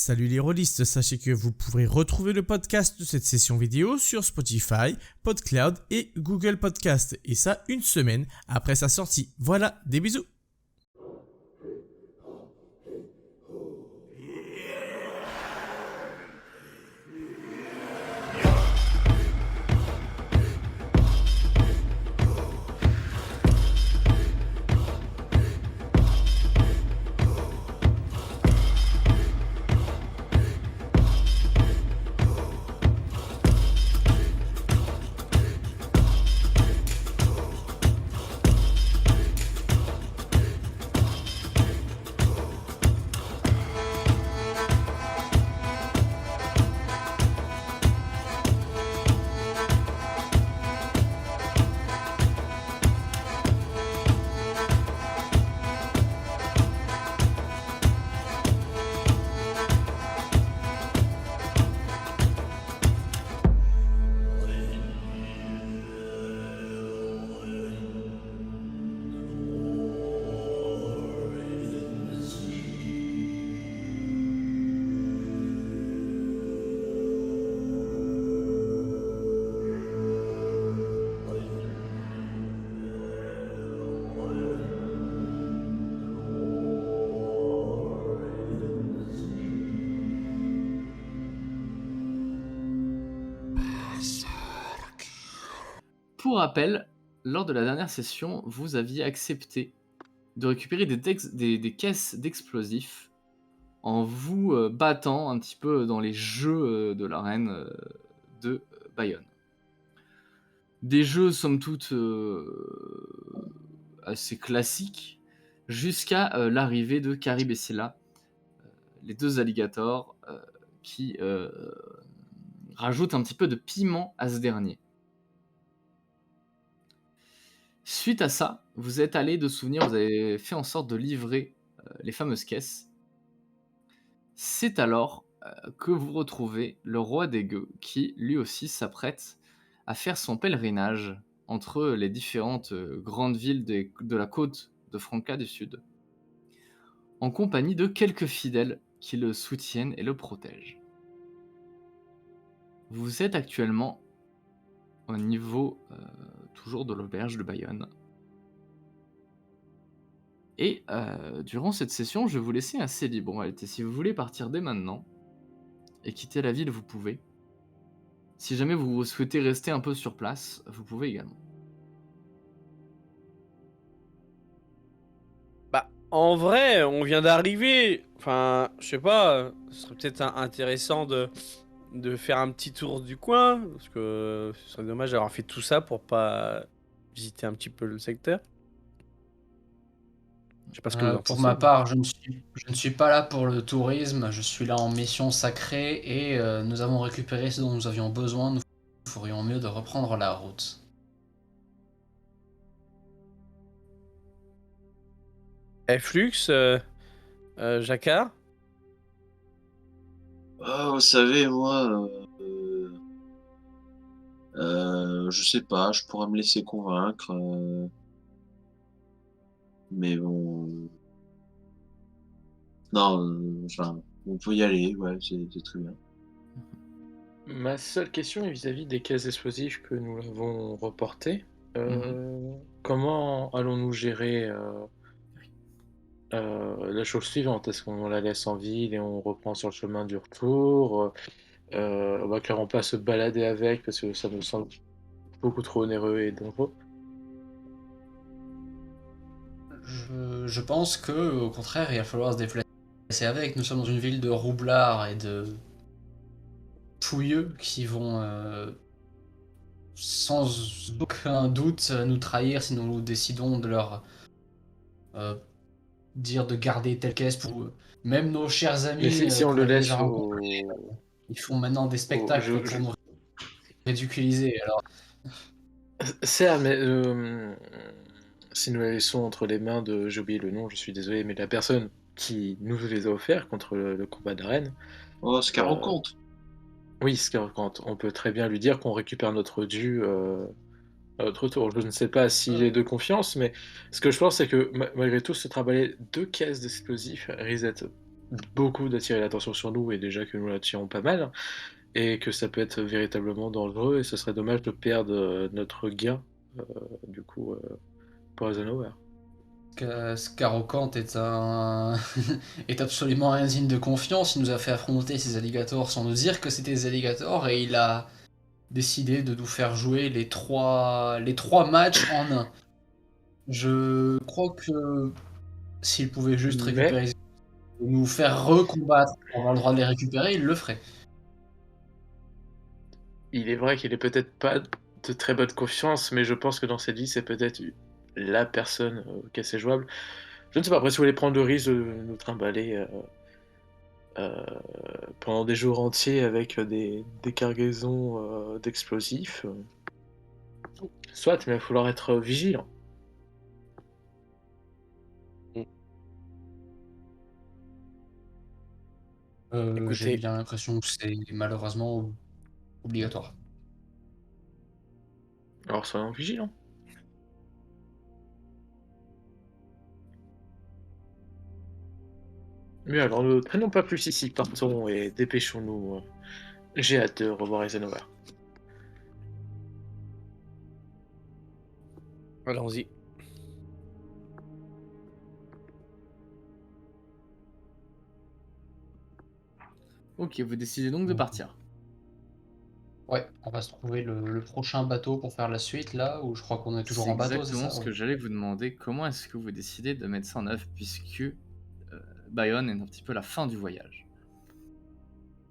Salut les rôlistes, sachez que vous pourrez retrouver le podcast de cette session vidéo sur Spotify, PodCloud et Google Podcast. Et ça, une semaine après sa sortie. Voilà, des bisous. Pour rappel, lors de la dernière session, vous aviez accepté de récupérer des caisses d'explosifs en vous battant un petit peu dans les jeux de l'arène de Bayonne. Des jeux, somme toute, assez classiques, jusqu'à l'arrivée de Carib et Scylla, les deux alligators qui rajoutent un petit peu de piment à ce dernier. Suite à ça, vous êtes allé de souvenir, vous avez fait en sorte de livrer les fameuses caisses. C'est alors que vous retrouvez le roi des gueux qui, lui aussi, s'apprête à faire son pèlerinage entre les différentes grandes villes de la côte de Franca du Sud, en compagnie de quelques fidèles qui le soutiennent et le protègent. Vous êtes actuellement au niveau toujours de l'auberge de Bayonne. Et durant cette session, je vais vous laisser assez libre en réalité. Si vous voulez partir dès maintenant et quitter la ville, vous pouvez. Si jamais vous souhaitez rester un peu sur place, vous pouvez également. Bah, en vrai, on vient d'arriver. Enfin, je sais pas, ce serait peut-être intéressant de faire un petit tour du coin, parce que ce serait dommage d'avoir fait tout ça pour pas visiter un petit peu le secteur. Je sais pas ce que vous en Pour pensez. ma part, je ne suis pas là pour le tourisme, je suis là en mission sacrée et nous avons récupéré ce dont nous avions besoin, nous ferions mieux de reprendre la route. Flux, Jacquard. Ah, vous savez, moi, je sais pas, je pourrais me laisser convaincre, mais bon, non, enfin, on peut y aller, ouais, c'est très bien. Ma seule question est vis-à-vis des caisses explosives que nous avons reportées. Comment allons-nous gérer la chose suivante? Est-ce qu'on la laisse en ville et on reprend sur le chemin du retour? On va clairement pas se balader avec parce que ça nous semble beaucoup trop onéreux et dangereux. Je pense que, au contraire, il va falloir se déplacer avec. Nous sommes dans une ville de roublards et de pouilleux qui vont sans aucun doute nous trahir si nous décidons de leur dire de garder telle caisse pour eux. Même nos chers amis Mais si on qu'on le avait laisse déjà rencontrés, ils font maintenant des spectacles pour nous ridiculiser. Alors, Certes, mais si nous la laissons entre les mains de... J'ai oublié le nom, je suis désolé, mais la personne qui nous les a offerts contre le combat d'arène... Oh, ce qu'elle rencontre. Oui, ce qu'elle rencontre. On peut très bien lui dire qu'on récupère notre dû à notre tour. Je ne sais pas s'il est de confiance, mais ce que je pense, c'est que malgré tout, se trimballer 2 caisses d'explosifs risque d'être beaucoup d'attirer l'attention sur nous et déjà que nous l'attirons pas mal et que ça peut être véritablement dangereux et ce serait dommage de perdre, notre gain, heu, du coup, pour Eisenhower. Scarocante est un est absolument indigne de confiance. Il nous a fait affronter ces alligators sans nous dire que c'était des alligators et il a décidé de nous faire jouer les trois matchs en un. Je crois que s'il pouvait juste Mais récupérer et nous faire recombattre pour avoir le droit de les récupérer, il le ferait. il est vrai qu'il est peut-être pas de très bonne confiance, mais je pense que dans cette vie, c'est peut-être la personne, qui est assez jouable. Je ne sais pas, après si vous voulez prendre le risque de nous trimballer, heu, pendant des jours entiers avec, des cargaisons, d'explosifs, soit, mais il va falloir être vigilant. J'ai Écoutez, bien l'impression que c'est malheureusement obligatoire. Alors soyons vigilants. Mais alors ne traînons pas plus ici, partons et dépêchons-nous, j'ai hâte de revoir Eisenhower. allons-y. Ok, vous décidez donc de partir. Ouais, on va se trouver le prochain bateau pour faire la suite là, ou je crois qu'on est toujours C'est en bateau, c'est exactement ça? ce que Ouais. j'allais vous demander. Comment est-ce que vous décidez de mettre ça en œuvre puisque Bayonne est un petit peu la fin du voyage?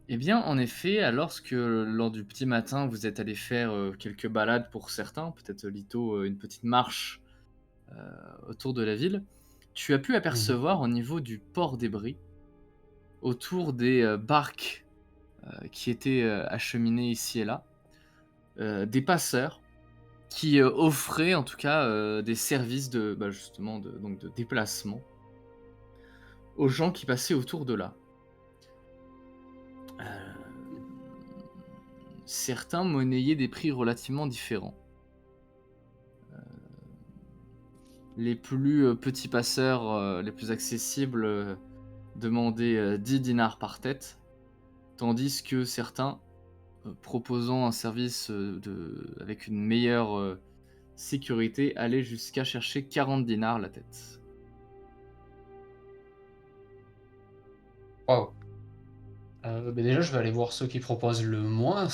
Eh bien, en effet, lorsque lors du petit matin, vous êtes allé faire quelques balades pour certains, peut-être Lito, une petite marche autour de la ville, tu as pu Mhm. apercevoir au niveau du port des Bries, autour des barques qui étaient acheminées ici et là, des passeurs qui offraient en tout cas des services de, bah, justement, donc de déplacement aux gens qui passaient autour de là. Euh, Certains monnayaient des prix relativement différents. Les plus petits passeurs, les plus accessibles, demandaient 10 dinars par tête, tandis que certains, proposant un service avec une meilleure sécurité, allaient jusqu'à chercher 40 dinars la tête. Waouh. Mais déjà, je vais aller voir ceux qui proposent le moins,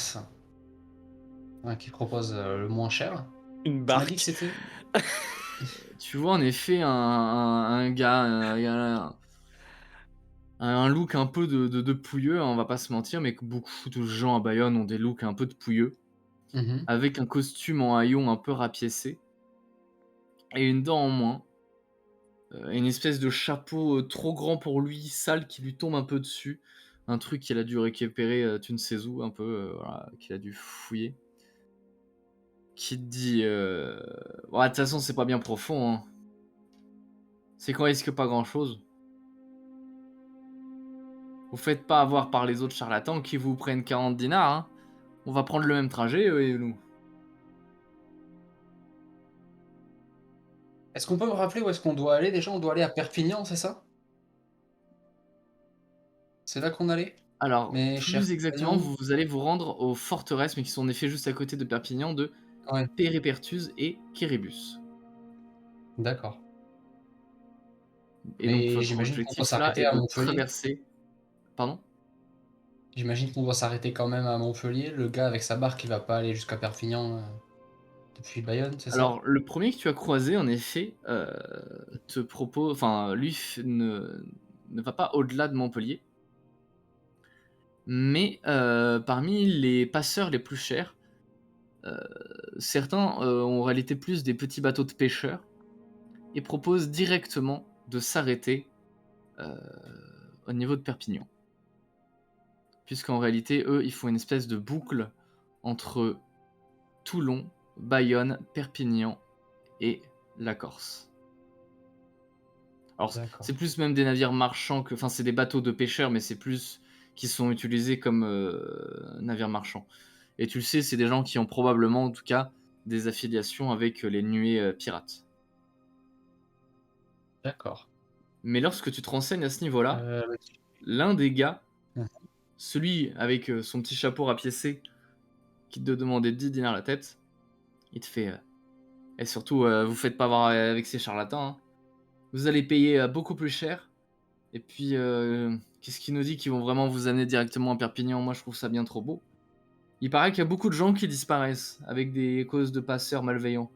hein, qui proposent le moins cher. Une Tu m'as dit que barque. c'était? Tu vois en effet un gars, un look un peu de pouilleux, hein, on va pas se mentir, mais que beaucoup de gens à Bayonne ont des looks un peu de pouilleux, Mhm. avec un costume en haillons un peu rapiécé et une dent en moins, et une espèce de chapeau trop grand pour lui, sale, qui lui tombe un peu dessus. Un truc qu'il a dû récupérer, tu ne sais où, un peu, voilà, qu'il a dû fouiller. Qui te dit, ouais, de toute façon, c'est pas bien profond, hein. C'est qu'on risque pas grand-chose. Vous faites pas avoir par les autres charlatans qui vous prennent 40 dinars, hein. On va prendre le même trajet, eux et nous. Est-ce qu'on peut me rappeler où est-ce qu'on doit aller déjà? On doit aller à Perpignan, c'est ça? C'est là qu'on allait? Alors, Mes chers plus exactement, compagnons? vous allez vous rendre aux forteresses, mais qui sont en effet juste à côté de Perpignan, de Ouais, Pérépertus et Kéribus. d'accord. Et donc Mais votre j'imagine qu'on doit objectif là s'arrêter est à de Montpellier? traverser. Pardon? J'imagine qu'on doit s'arrêter quand même à Montpellier. Le gars avec sa barque, il va pas aller jusqu'à Perpignan, depuis Bayonne, c'est ça? Alors, le premier que tu as croisé, en effet, te propose, enfin, lui ne va pas au-delà de Montpellier, mais parmi les passeurs les plus chers, euh, certains ont en réalité plus des petits bateaux de pêcheurs et proposent directement de s'arrêter euh, au niveau de Perpignan. Puisqu'en réalité, eux, ils font une espèce de boucle entre Toulon, Bayonne, Perpignan et la Corse. Alors, D'accord. c'est plus même des navires marchands que. Enfin, c'est des bateaux de pêcheurs, mais c'est plus qui sont utilisés comme navires marchands. Et tu le sais, c'est des gens qui ont probablement, en tout cas, des affiliations avec les nuées pirates. D'accord. Mais lorsque tu te renseignes à ce niveau-là, Heu, l'un des gars, Mhm. celui avec son petit chapeau rapiécé, qui te demandait 10 dinars la tête, il te fait... et surtout, vous faites pas avoir avec ces charlatans, hein. Vous allez payer beaucoup plus cher. Et puis, qu'est-ce qu'il nous dit qu'ils vont vraiment vous amener directement à Perpignan? Moi, je trouve ça bien trop beau. Il paraît qu'il y a beaucoup de gens qui disparaissent avec des causes de passeurs malveillants.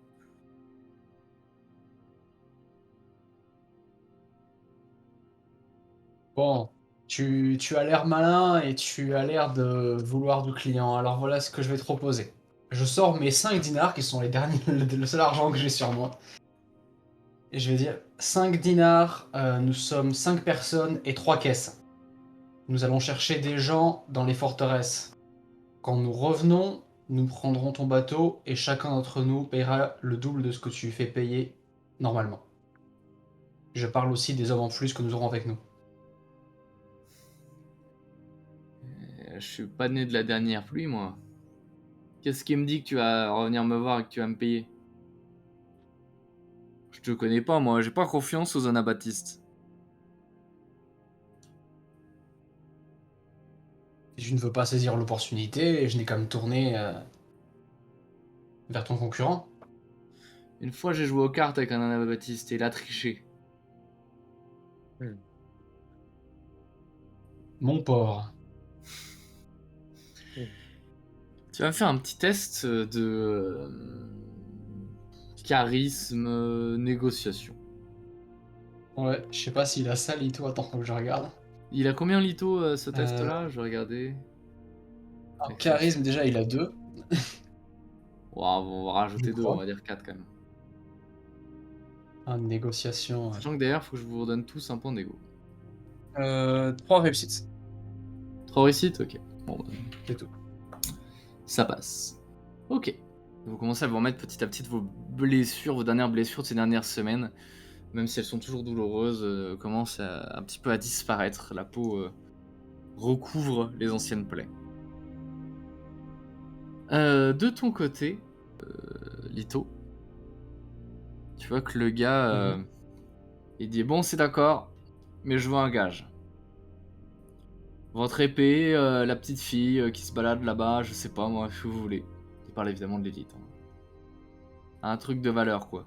Bon, tu as l'air malin et tu as l'air de vouloir du client. Alors voilà ce que je vais te proposer. Je sors mes 5 dinars, qui sont les derniers, le seul argent que j'ai sur moi. Et je vais dire 5 dinars, nous sommes 5 personnes et 3 caisses. Nous allons chercher des gens dans les forteresses. Quand nous revenons, nous prendrons ton bateau et chacun d'entre nous paiera le double de ce que tu fais payer normalement. Je parle aussi des hommes en plus que nous aurons avec nous. Je suis pas né de la dernière pluie, moi. Qu'est-ce qui me dit que tu vas revenir me voir et que tu vas me payer? Je te connais pas, moi. J'ai pas confiance aux anabaptistes. Je ne veux pas saisir l'opportunité et je n'ai qu'à me tourner vers ton concurrent. Une fois, j'ai joué aux cartes avec un anabaptiste et il a triché. Mon pauvre. Tu vas me faire un petit test de charisme, négociation. Ouais, je sais pas s'il a ça, Lito. Attends, faut que je regarde. Il a combien Lito ce test-là? Je vais regarder. En charisme, déjà, il a 2. Waouh, on va rajouter Je 2, crois. on va dire 4 quand même. En négociation. Sachant que d'ailleurs, faut que je vous redonne tous un point d'ego. 3 réussites. 3 réussites? Ok. Bon, bah, C'est tout. ça passe. Ok. Vous commencez à vous remettre petit à petit vos blessures, vos dernières blessures de ces dernières semaines, même si elles sont toujours douloureuses, commencent un petit peu à disparaître. La peau recouvre les anciennes plaies. De ton côté, Lito, tu vois que le gars, il dit bon, c'est d'accord, mais je veux un gage. Votre épée, la petite fille qui se balade là-bas, je sais pas moi, ce que vous voulez. Il parle évidemment de l'élite. Hein. Un truc de valeur, quoi.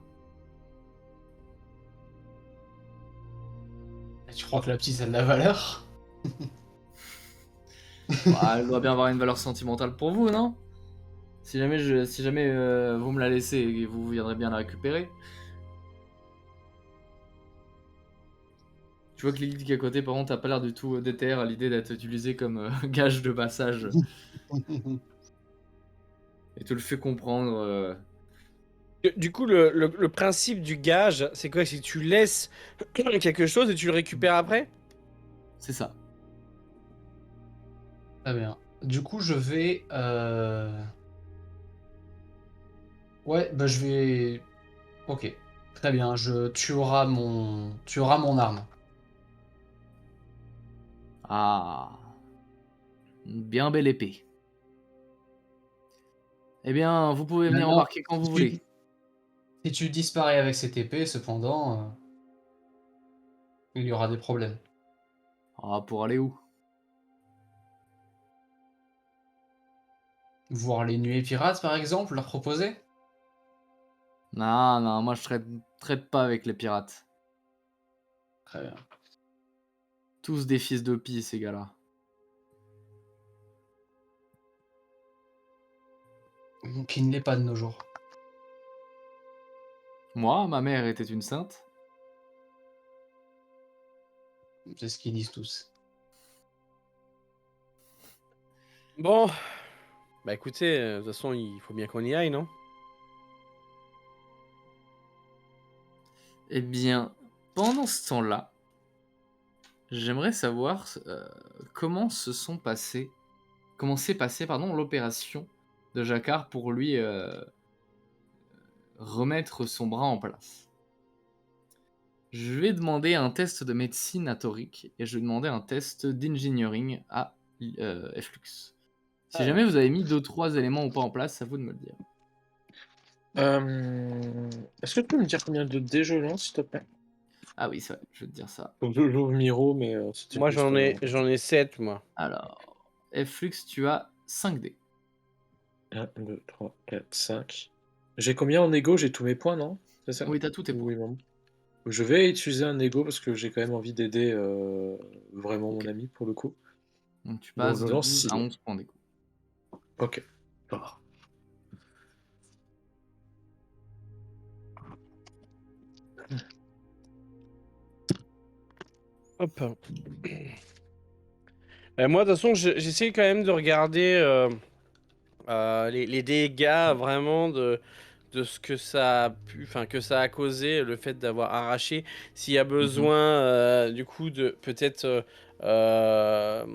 Et tu crois que la petite a de la valeur? Bah, elle doit bien avoir une valeur sentimentale pour vous, non? Si jamais, vous me la laissez, vous viendrez bien la récupérer. Tu vois que l'élite qui est à côté, par contre, t'as pas l'air du tout déter à l'idée d'être utilisé comme gage de passage. Et te le fait comprendre. Du coup, le principe du gage, c'est quoi? C'est que tu laisses quelque chose et tu le récupères après? C'est ça. Très bien. Du coup, je vais... Ouais, bah je vais... Ok. Très bien, tu auras mon arme. Ah. Une bien belle épée. Eh bien, vous pouvez venir Maintenant, embarquer quand vous voulez. Si tu disparais avec cette épée, cependant, il y aura des problèmes. Ah, pour aller où? Voir les nuées pirates, par exemple, leur proposer? Non, non, moi je traite pas avec les pirates. Très bien. Tous des fils de pie, ces gars-là. Qui ne l'est pas de nos jours. Moi, ma mère était une sainte. C'est ce qu'ils disent tous. Bon, bah écoutez, de toute façon, il faut bien qu'on y aille, non? Eh bien, pendant ce temps-là, j'aimerais savoir comment s'est passée l'opération de Jacquard pour lui remettre son bras en place. Je vais demander un test de médecine à Toric et je vais demander un test d'engineering à Flux. Si jamais vous avez mis 2-3 éléments ou pas en place, c'est à vous de me le dire. Est-ce que tu peux me dire combien de dés je lance, s'il te plaît? Ah oui, c'est vrai, je vais te dire ça. Donc j'ouvre Miro, mais c'était Moi, plus pour... j'en ai 7, moi. Alors, Flux, tu as 5 dés. 1, 2, 3, 4, 5. J'ai combien en égo? J'ai tous mes points, non? C'est ça? Oui, t'as tous tes points. Oui, bon. Je vais utiliser un égo parce que j'ai quand même envie d'aider vraiment Ok. mon ami pour le coup. Donc tu Bon, passes je de lance 12 à 6. 11 points d'égo. Ok. Ça va. Hop. Moi, de toute façon, j'essaie quand même de regarder les dégâts vraiment de ce que ça a pu, enfin que ça a causé, le fait d'avoir arraché. S'il y a besoin, du coup, de peut-être euh,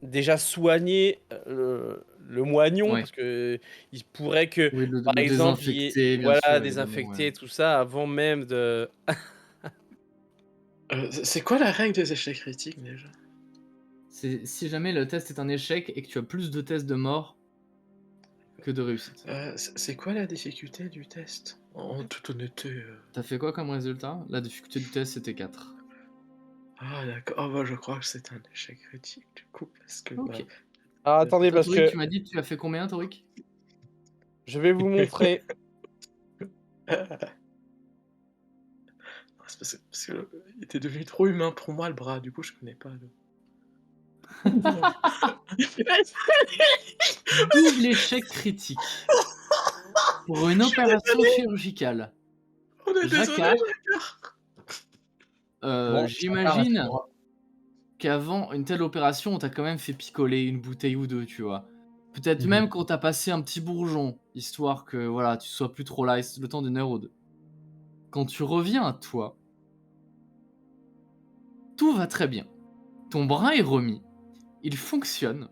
déjà soigner le moignon, Ouais. parce que il pourrait que, Oui, par le exemple, il y ait, désinfecter, bien voilà, sûr, évidemment. désinfecter Ouais. tout ça avant même de. C'est quoi la règle des échecs critiques déjà? Si jamais le test est un échec et que tu as plus de tests de mort que de réussite. C'est quoi la difficulté du test? En toute honnêteté. T'as fait quoi comme résultat? La difficulté du test, c'était 4. Ah d'accord. Ah bah je crois que c'est un échec critique du coup parce que Ok. Ah, attendez, Toi, parce Torik, que tu m'as dit que tu as fait combien, Torik? je vais vous montrer. C'est parce que il était devenu trop humain pour moi le bras, du coup je connais pas le. Double échec critique pour une opération chirurgicale. On est désolé, Jacquard, Bon, j'imagine qu'avant une telle opération, on t'a quand même fait picoler une bouteille ou deux, tu vois. Peut-être même qu'on t'a passé un petit bourgeon, histoire que voilà, tu sois plus trop là le temps d'une heure ou deux. Quand tu reviens à toi, tout va très bien. Ton bras est remis, il fonctionne,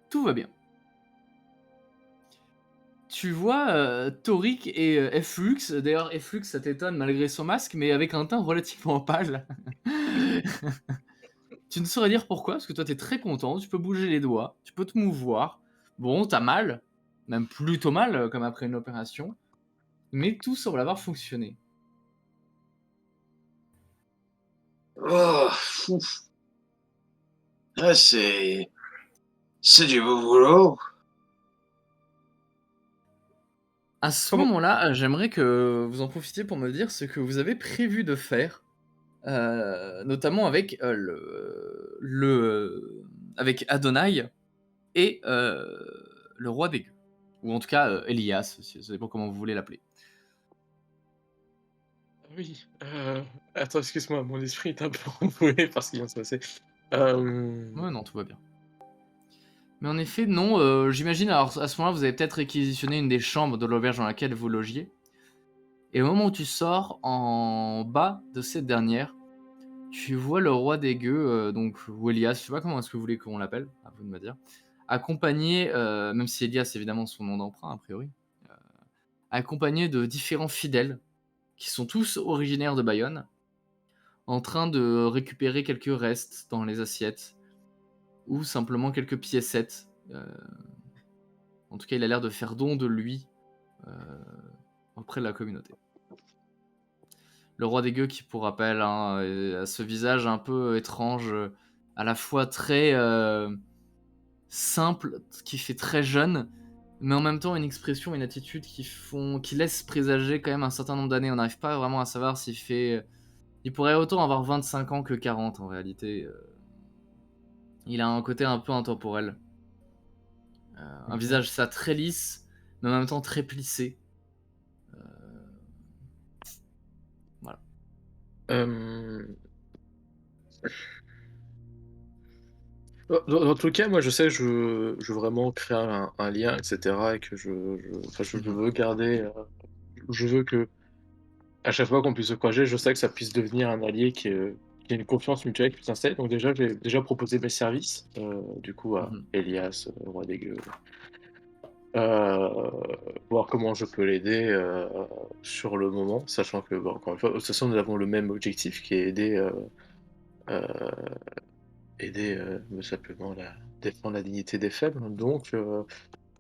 tout va bien. Tu vois Torik et Flux, d'ailleurs Flux ça t'étonne malgré son masque, mais avec un teint relativement pâle. Tu ne saurais dire pourquoi, parce que toi t'es très content, tu peux bouger les doigts, tu peux te mouvoir. Bon, t'as mal, même plutôt mal comme après une opération, mais tout semble avoir fonctionné. Oh, ouf. Ah, c'est du beau boulot. À ce Comment- moment-là, j'aimerais que vous en profitiez pour me dire ce que vous avez prévu de faire, notamment avec avec Adonai et le roi des gueux. Ou en tout cas Elias, ça dépend comment vous voulez l'appeler. Oui. Attends, excuse-moi, mon esprit est un peu renfloué parce qu'il vient de se passer. Ouais, non, tout va bien. Mais en effet, non, j'imagine, alors à ce moment-là, vous avez peut-être réquisitionné une des chambres de l'auberge dans laquelle vous logiez. Et au moment où tu sors, en bas de cette dernière, tu vois le roi des gueux, donc, ou Elias, je sais pas comment est-ce que vous voulez qu'on l'appelle, à vous de me dire, accompagné, même si Elias c'est évidemment son nom d'emprunt, a priori, accompagné de différents fidèles, qui sont tous originaires de Bayonne, en train de récupérer quelques restes dans les assiettes, ou simplement quelques piécettes. En tout cas, il a l'air de faire don de lui auprès de la communauté. Le roi des gueux qui, pour rappel, hein, a ce visage un peu étrange, à la fois très simple, qui fait très jeune, mais en même temps une expression, une attitude qui laisse présager quand même un certain nombre d'années. On n'arrive pas vraiment à savoir s'il fait... Il pourrait autant avoir 25 ans que 40 en réalité. Il a un côté un peu intemporel. Un visage ça très lisse, mais en même temps très plissé. Voilà. Dans tout cas, moi je sais que je veux vraiment créer un lien, etc. Et que enfin, je veux garder. Je veux que à chaque fois qu'on puisse se croiser, je sais que ça puisse devenir un allié qui a une confiance mutuelle qui s'installe. Donc déjà, j'ai déjà proposé mes services, du coup, à Mhm. Elias, roi des gueux. Voir comment je peux l'aider sur le moment, sachant que, bon, encore une fois, de toute façon, nous avons le même objectif qui est euh, aider simplement défendre la dignité des faibles. Donc,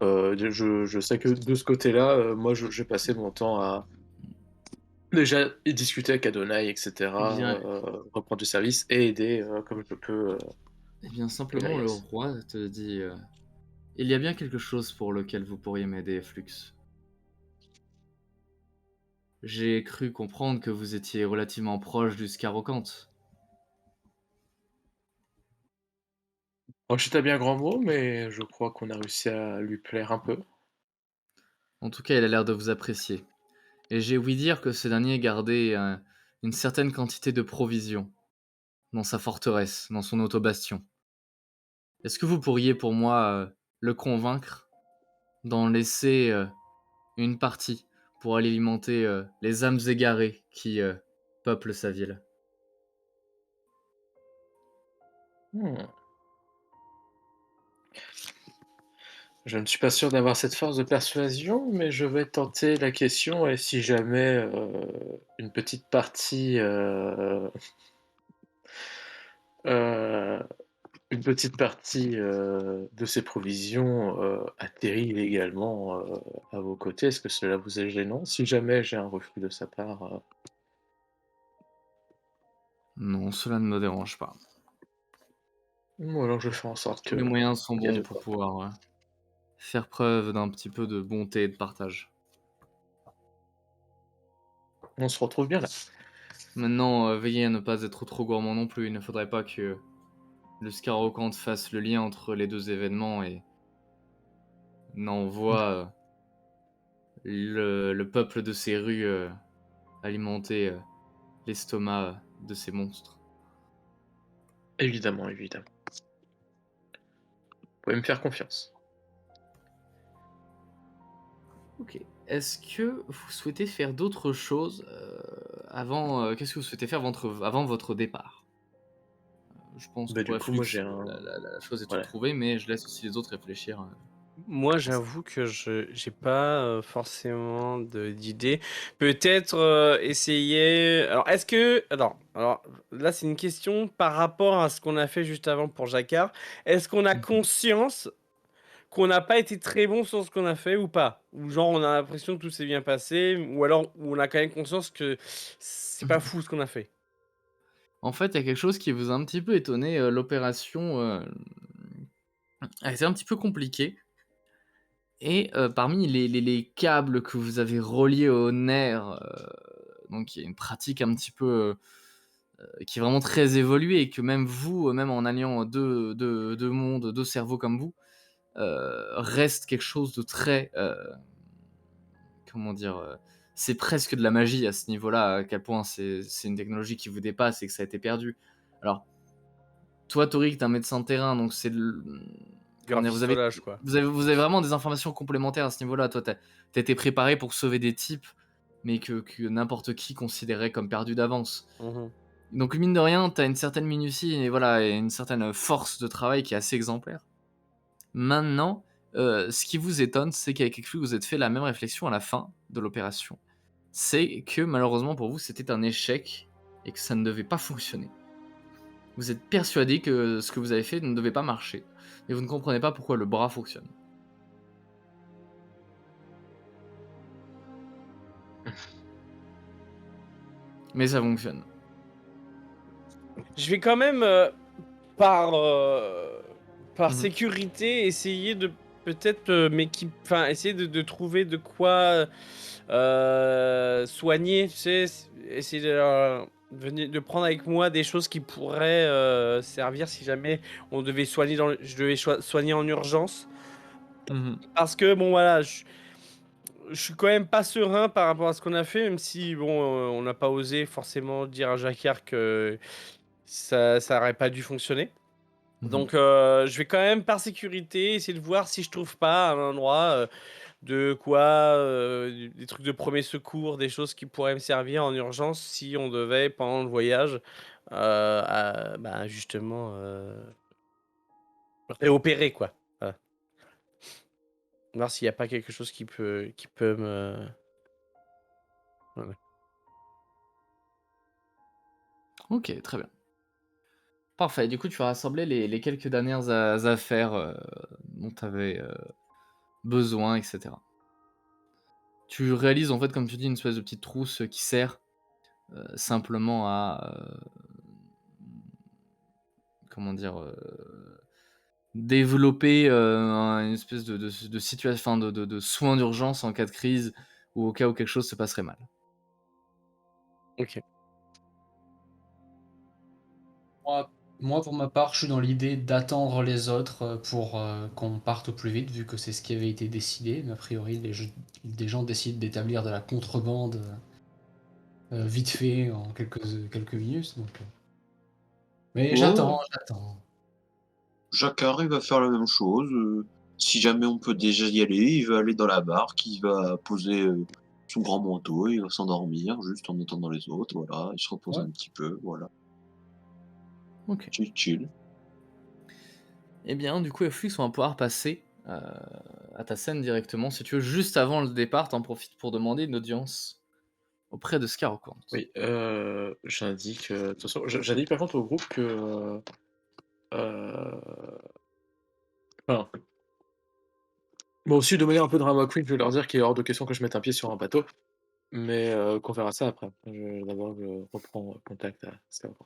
je sais que de ce côté-là, moi, j'ai passé mon temps Déjà, et discuter avec Adonai, etc. Eh bien, Reprendre du service et aider comme je peux simplement, le Pelarias. roi te dit il y a bien quelque chose pour lequel vous pourriez m'aider, Flux. J'ai cru comprendre que vous étiez relativement proche du Scarocante. C'est un bien grand mot, mais je crois qu'on a réussi à lui plaire un peu. En tout cas, il a l'air de vous apprécier. Et j'ai ouï dire que ce dernier gardait une certaine quantité de provisions dans sa forteresse, dans son autobastion. Est-ce que vous pourriez pour moi le convaincre d'en laisser une partie pour alimenter les âmes égarées qui peuplent sa ville? Hmm. Je ne suis pas sûr d'avoir cette force de persuasion, mais je vais tenter la question et si jamais une petite partie, euh, de ces provisions atterrit illégalement à vos côtés, est-ce que cela vous est gênant? Si jamais j'ai un refus de sa part, Non, cela ne me dérange pas. alors je fais en sorte Tous que les moyens sont il y a bons de pour quoi. pouvoir faire preuve d'un petit peu de bonté et de partage. On se retrouve bien là. Maintenant, veillez à ne pas être trop gourmand non plus. Il ne faudrait pas que le Scarocante fasse le lien entre les deux événements et n'envoie le peuple de ces rues alimenter l'estomac de ces monstres. Évidemment, évidemment. Vous pouvez me faire confiance. Ok. Est-ce que vous souhaitez faire d'autres choses avant... Qu'est-ce que vous souhaitez faire avant votre départ? Je pense que Bah, pour du la coup, moi, Flux, j'ai un... la chose est toute Voilà. trouvée, mais je laisse aussi les autres réfléchir. Moi, à ça. j'avoue que je j'ai pas forcément d'idée. Peut-être essayer. Alors, est-ce que. Alors là, c'est une question par rapport à ce qu'on a fait juste avant pour Jacquard. Est-ce qu'on a Mhm. conscience qu'on n'a pas été très bon sur ce qu'on a fait ou pas? Ou genre, on a l'impression que tout s'est bien passé, ou alors où on a quand même conscience que c'est pas fou ce qu'on a fait. En fait, il y a quelque chose qui vous a un petit peu étonné. L'opération a été un petit peu compliquée. Et parmi les câbles que vous avez reliés au nerf, donc il y a une pratique un petit peu qui est vraiment très évoluée et que même vous, même en alliant deux mondes, deux cerveaux comme vous, reste quelque chose de très, comment dire, c'est presque de la magie à ce niveau-là, à quel point c'est une technologie qui vous dépasse et que ça a été perdu. Alors, toi, Tori, tu un médecin de terrain, donc c'est comment dire, Grapistolage, quoi. vous avez vraiment des informations complémentaires à ce niveau-là. Toi, tu as été préparé pour sauver des types, mais que n'importe qui considérait comme perdus d'avance. Mhm. Donc mine de rien, tu as une certaine minutie et voilà, et une certaine force de travail qui est assez exemplaire. Maintenant, ce qui vous étonne, c'est qu'avec quelque chose, vous êtes fait la même réflexion à la fin de l'opération. C'est que malheureusement pour vous, c'était un échec et que ça ne devait pas fonctionner. Vous êtes persuadé que ce que vous avez fait ne devait pas marcher. Et vous ne comprenez pas pourquoi le bras fonctionne. Mais ça fonctionne. Je vais quand même, par, par Mhm. sécurité, essayer de peut-être enfin, essayer de trouver de quoi soigner, tu sais, essayer de prendre avec moi des choses qui pourraient servir si jamais on devait soigner je devais soigner en urgence. Mhm. Parce que bon voilà, je suis quand même pas serein par rapport à ce qu'on a fait, même si bon, on n'a pas osé forcément dire à Jacquard que ça aurait pas dû fonctionner. Mhm. Donc je vais quand même par sécurité essayer de voir si je trouve pas un endroit de quoi, des trucs de premier secours, des choses qui pourraient me servir en urgence si on devait pendant le voyage bah, justement réopérer quoi. Voilà. Voir s'il n'y a pas quelque chose qui peut me... Voilà. Ok, très bien. Parfait, du coup tu vas rassembler les quelques dernières affaires dont tu avais besoin, etc. Tu réalises en fait, comme tu dis, une espèce de petite trousse qui sert simplement à comment dire, développer une espèce de situation, enfin de soins d'urgence en cas de crise ou au cas où quelque chose se passerait mal. Ok. Moi, moi, pour ma part, je suis dans l'idée d'attendre les autres pour qu'on parte au plus vite, vu que c'est ce qui avait été décidé. Mais a priori, des gens décident d'établir de la contrebande vite fait en quelques minutes. Donc, mais Ouais, j'attends. Jacquard, il va faire la même chose. Si jamais on peut déjà y aller, il va aller dans la barque, il va poser son grand manteau, il va s'endormir juste en attendant les autres. Voilà, il se repose Ouais. un petit peu. Voilà, OK. chill, chill. Eh bien, du coup, les flics vont pouvoir passer à ta scène directement. Si tu veux, juste avant le départ, t'en profites pour demander une audience auprès de Scarocant. Oui, j'indique, de toute façon, j'indique par contre au groupe que, enfin, bon aussi de manière un peu drama queen, je vais leur dire qu'il est hors de question que je mette un pied sur un bateau, mais qu'on verra ça après. D'abord, je reprends contact à Skyrock.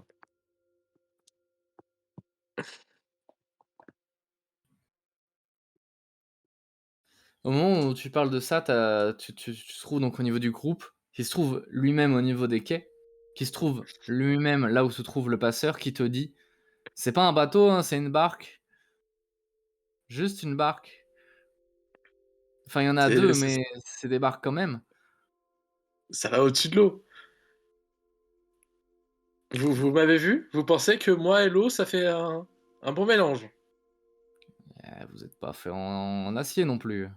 Au moment où tu parles de ça, tu te trouves donc au niveau du groupe, qui se trouve lui-même au niveau des quais, qui se trouve lui-même là où se trouve le passeur, qui te dit: «C'est pas un bateau, hein, c'est une barque, juste une barque. Enfin, il y en a C'est 2, c'est mais c'est des barques quand même». Ça va au-dessus de l'eau. Vous m'avez vu? Vous pensez que moi et l'eau, ça fait un bon mélange? Vous êtes pas fait en acier non plus.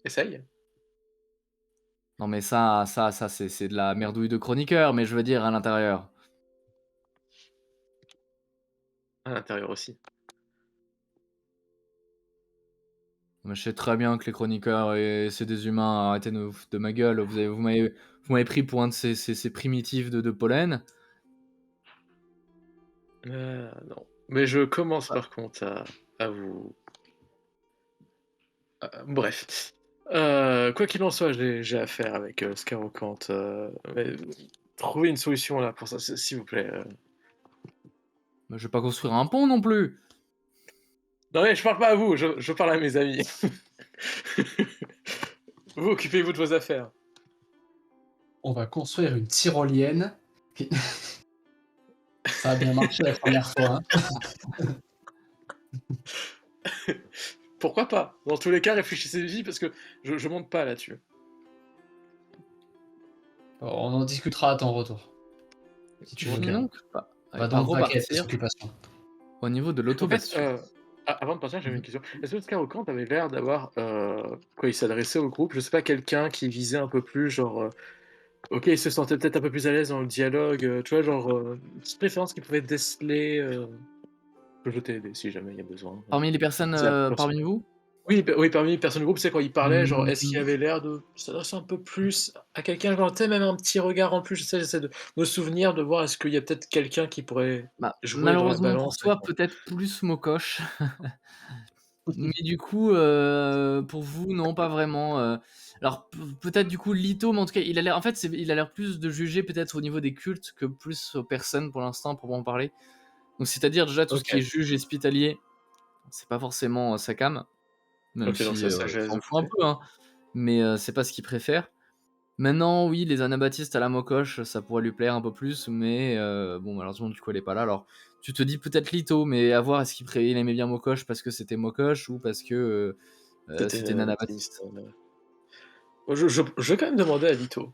Essaye. Non mais ça c'est de la merdouille de chroniqueur, mais je veux dire à l'intérieur. À l'intérieur aussi. Mais je sais très bien que les chroniqueurs c'est des humains, arrêtez de vous foutre de ma gueule. Vous m'avez pris pour un de ces primitifs de pollen. Non. Mais je commence par contre à vous bref. Quoi qu'il en soit, j'ai affaire avec Scarocant, mais trouvez une solution là pour ça, s'il vous plaît. Bah, je vais pas construire un pont non plus. Non mais je parle pas à vous, je parle à mes amis. Vous occupez-vous de vos affaires. On va construire une tyrolienne. Ça a bien marché la première fois, hein. Pourquoi pas? Dans tous les cas, réfléchissez-y parce que je monte pas là-dessus. On en discutera à ton retour. Si tu veux bien. Donc, bah, Va à dans le paquet, tes repartir occupations. au niveau de En fait, l'autobastion. avant de partir, j'avais une Mmh. question. Est-ce que Scarocant avait l'air d'avoir, quand il s'adressait au groupe, je sais pas, quelqu'un qui visait un peu plus, genre, OK, il se sentait peut-être un peu plus à l'aise dans le dialogue, tu vois, genre, une petite préférence qu'il pouvait déceler, je peux jeter les dés si jamais il y a besoin, Parmi les personnes, c'est attention. parmi vous? Oui, oui, parmi les personnes du groupe, tu sais, quand il parlait, genre, est-ce qu'il Mmh, avait l'air de s'adresser un peu plus à quelqu'un, genre, tu sais, même un petit regard en plus, j'essaie de me souvenir, de voir est-ce qu'il y a peut-être quelqu'un qui pourrait bah, jouer dans la malheureusement pour balance avec toi, moi? peut-être plus Mocoche. Mais du coup, pour vous, non, pas vraiment, alors peut-être du coup Lito, mais en tout cas, il a l'air en fait, il a l'air plus de juger peut-être au niveau des cultes que plus aux personnes pour l'instant, pour en parler. Donc c'est-à-dire déjà tout ce qui est OK. juge hospitalier, c'est pas forcément, sa came, même OK, donc si, ça, il sagesse s'en de fout un côté. peu, hein, mais c'est pas ce qu'il préfère. Maintenant, oui, les anabaptistes à la Mocoche, ça pourrait lui plaire un peu plus, mais bon, malheureusement, du coup, elle est pas là. Alors, tu te dis peut-être Lito, mais à voir est-ce il aimait bien Mocoche parce que c'était Mocoche ou parce que, C'était une c'était une anabaptiste, anabaptiste. je vais quand même demander à Lito,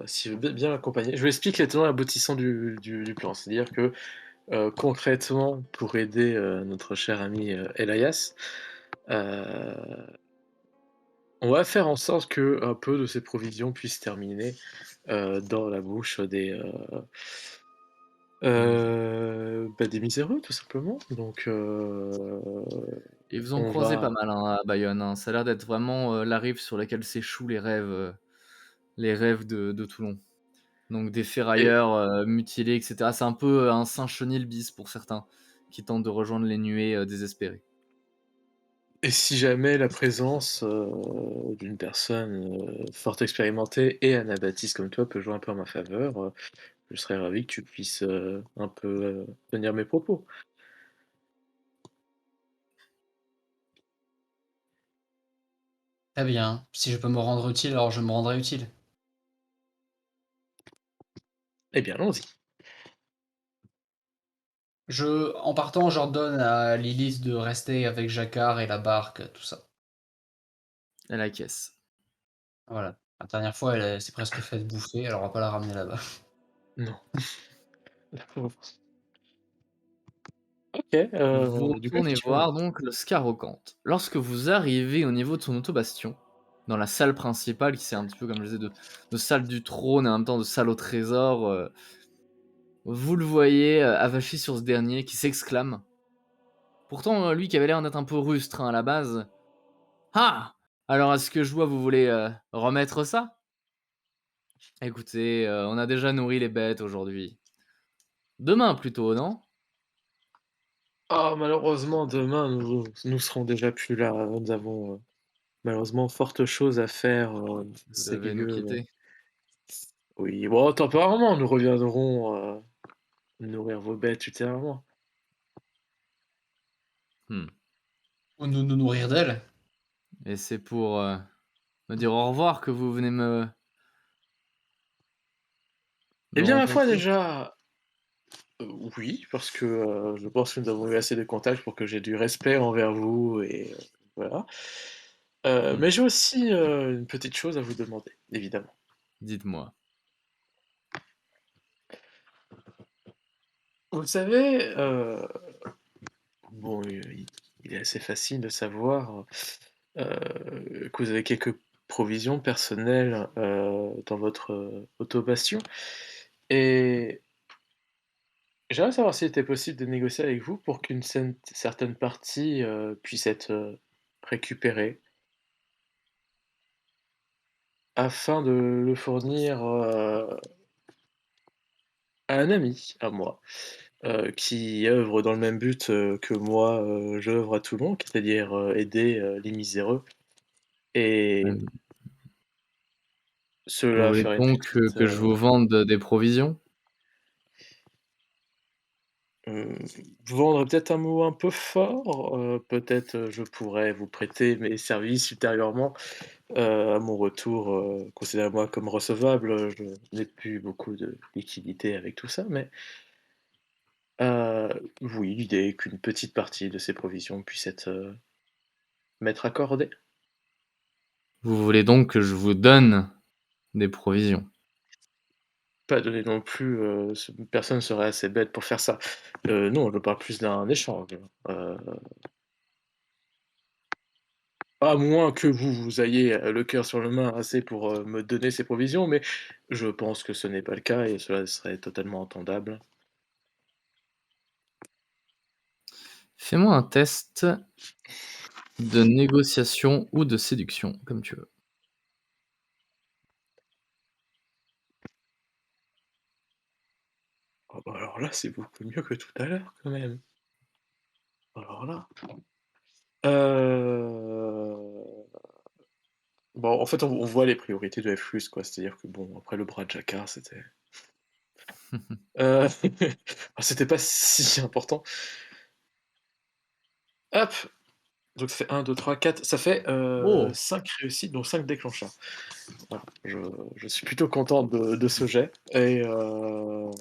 s'il veut bien m'accompagner. Je lui explique les tenants et aboutissants du plan. C'est-à-dire que, concrètement, pour aider, notre cher ami, Elias, heu, on va faire en sorte qu'un peu de ses provisions puissent terminer, dans la bouche des miséreux, tout simplement. Donc, Ils vous ont on croisé pas va mal, hein, à Bayonne, hein. Ça a l'air d'être vraiment, la rive sur laquelle s'échouent les rêves de Toulon. Donc des et ferrailleurs, mutilés et cetera. C'est un peu un Saint-Chenil bis pour certains, qui tentent de rejoindre les nuées, désespérés. Et si jamais la présence d'une personne fort expérimentée et anabaptiste comme toi peut jouer un peu en ma faveur, je serais ravi que tu puisses un peu tenir mes propos. Très bien. Si je peux me rendre utile, alors je me rendrai utile. Eh bien, allons-y. En partant, j'ordonne à Lilith de rester avec Jacquard et la barque, tout ça. À la caisse. Voilà. La dernière fois, elle s'est presque fait bouffer, alors on va pas la ramener là-bas. Non. La pauvre. Ok, Vous du coup, retournez effectivement. voir donc le Scarocante. Lorsque vous arrivez au niveau de son autobastion, dans la salle principale, qui c'est un petit peu comme je disais, de salle du trône et en même temps de salle au trésor, vous le voyez avachi sur ce dernier qui s'exclame. Pourtant, lui qui avait l'air d'être un peu rustre à la base. Ah! Alors à ce que je vois, vous voulez remettre ça? Écoutez, on a déjà nourri les bêtes aujourd'hui. Demain plutôt, non? Ah, malheureusement, demain, nous serons déjà plus là. Nous avons malheureusement forte chose à faire Vous ces devez nous lieux. quitter. Oui, bon, temporairement, nous reviendrons nourrir vos bêtes ultérieurement. Hmm. Ou nous nourrir d'elle. Et c'est pour me dire au revoir que vous venez Eh me bien, ma foi, rencontrer? déjà, oui, parce que je pense que nous avons eu assez de contacts pour que j'ai du respect envers vous et voilà. Hmm. Mais j'ai aussi une petite chose à vous demander, évidemment. Dites-moi. Vous le savez, bon, il est assez facile de savoir que vous avez quelques provisions personnelles dans votre autobastion. Et j'aimerais savoir s'il était possible de négocier avec vous pour qu'une certaine partie puisse être récupérée afin de le fournir à un ami à moi qui œuvre dans le même but que moi j'œuvre à Toulon, c'est-à-dire aider les miséreux. Et Hem, vous cela voulez ferait une donc petite, que je vous vende des provisions? Heu, vendre est peut-être un mot un peu fort, peut-être, je pourrais vous prêter mes services ultérieurement, à mon retour, considérez-moi comme recevable, je n'ai plus beaucoup de liquidité avec tout ça, mais oui, l'idée est qu'une petite partie de ces provisions puisse être, m'être accordée. Vous voulez donc que je vous donne des provisions? Pas donner non plus, personne serait assez bête pour faire ça. Non, je parle plus d'un échange, heu à moins que vous ayez, le cœur sur le main assez pour, me donner ces provisions, mais je pense que ce n'est pas le cas et cela serait totalement entendable. Fais-moi un test de négociation ou de séduction, comme tu veux. Ah bah, alors là, c'est beaucoup mieux que tout à l'heure quand même. Alors là, heu, bon, en fait, on voit les priorités de F+, quoi. C'est-à-dire que bon, après le bras de jacquard, heu, c'était pas si important. Hop! Donc ça fait 1, 2, 3, 4. Ça fait, Oh! 5 réussites, dont 5 déclencheurs. Voilà, je suis plutôt content de ce jet et voilà.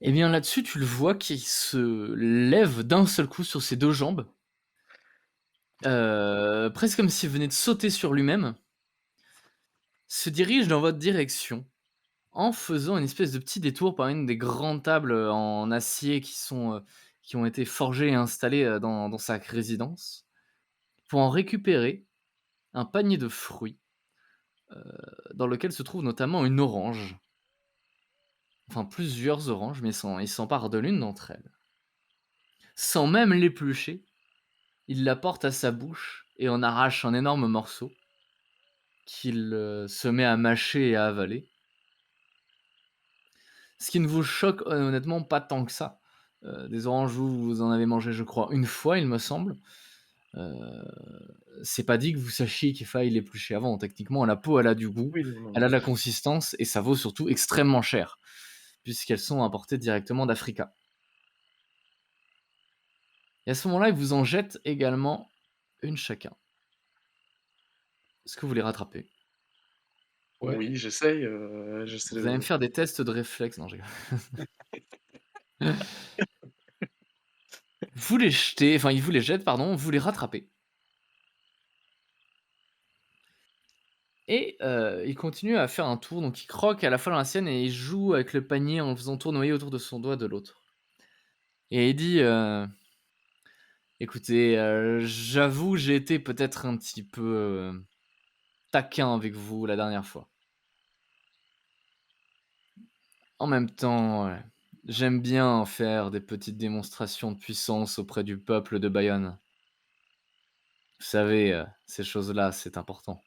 Et bien là-dessus, tu le vois qui se lève d'un seul coup sur ses 2 jambes, presque comme s'il venait de sauter sur lui-même, se dirige dans votre direction en faisant une espèce de petit détour par une des grandes tables, en acier qui ont été forgées et installées, dans sa résidence, pour en récupérer un panier de fruits, dans lequel se trouve notamment une orange, enfin plusieurs oranges, mais il s'empare de l'une d'entre elles. Sans même l'éplucher, il la porte à sa bouche et en arrache un énorme morceau qu'il, se met à mâcher et à avaler. Ce qui ne vous choque honnêtement pas tant que ça, Des oranges, vous en avez mangé, je crois, une fois, il me semble. Euh, c'est pas dit que vous sachiez qu'il faille l'éplucher avant. Techniquement, la peau, elle a du goût, Oui, non, elle non. a de la consistance et ça vaut surtout extrêmement cher, puisqu'elles sont importées directement d'Africa. Et à ce moment-là, ils vous en jettent également une chacun. Est-ce que vous les rattrapez? Ouais. Oui, j'essaye. J'essaie Vous allez me de... faire des tests de réflexe. Non, j'ai... Vous les jetez, enfin, ils vous les jettent, pardon, vous les rattrapez. Et il continue à faire un tour, donc il croque à la fois dans la sienne et il joue avec le panier en le faisant tournoyer autour de son doigt de l'autre. Et il dit écoutez, j'avoue, j'ai été peut-être un petit peu taquin avec vous la dernière fois. En même temps, j'aime bien faire des petites démonstrations de puissance auprès du peuple de Bayonne. Vous savez, ces choses-là, c'est important.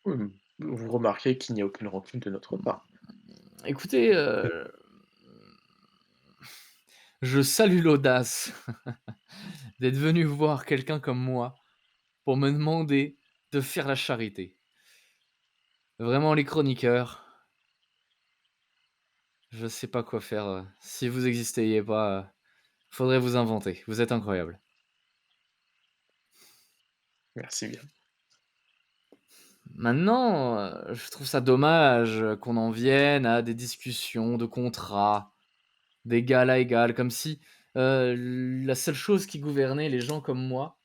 Oui, vous remarquez qu'il n'y a aucune rancune de notre part. Écoutez, je salue l'audace d'être venu voir quelqu'un comme moi pour me demander de faire la charité. Vraiment, les chroniqueurs, je sais pas quoi faire. Si vous existiez pas, faudrait vous inventer. Vous êtes incroyable. Merci bien. Maintenant, je trouve ça dommage qu'on en vienne à des discussions de contrats, d'égal à égal, comme si la seule chose qui gouvernait les gens comme moi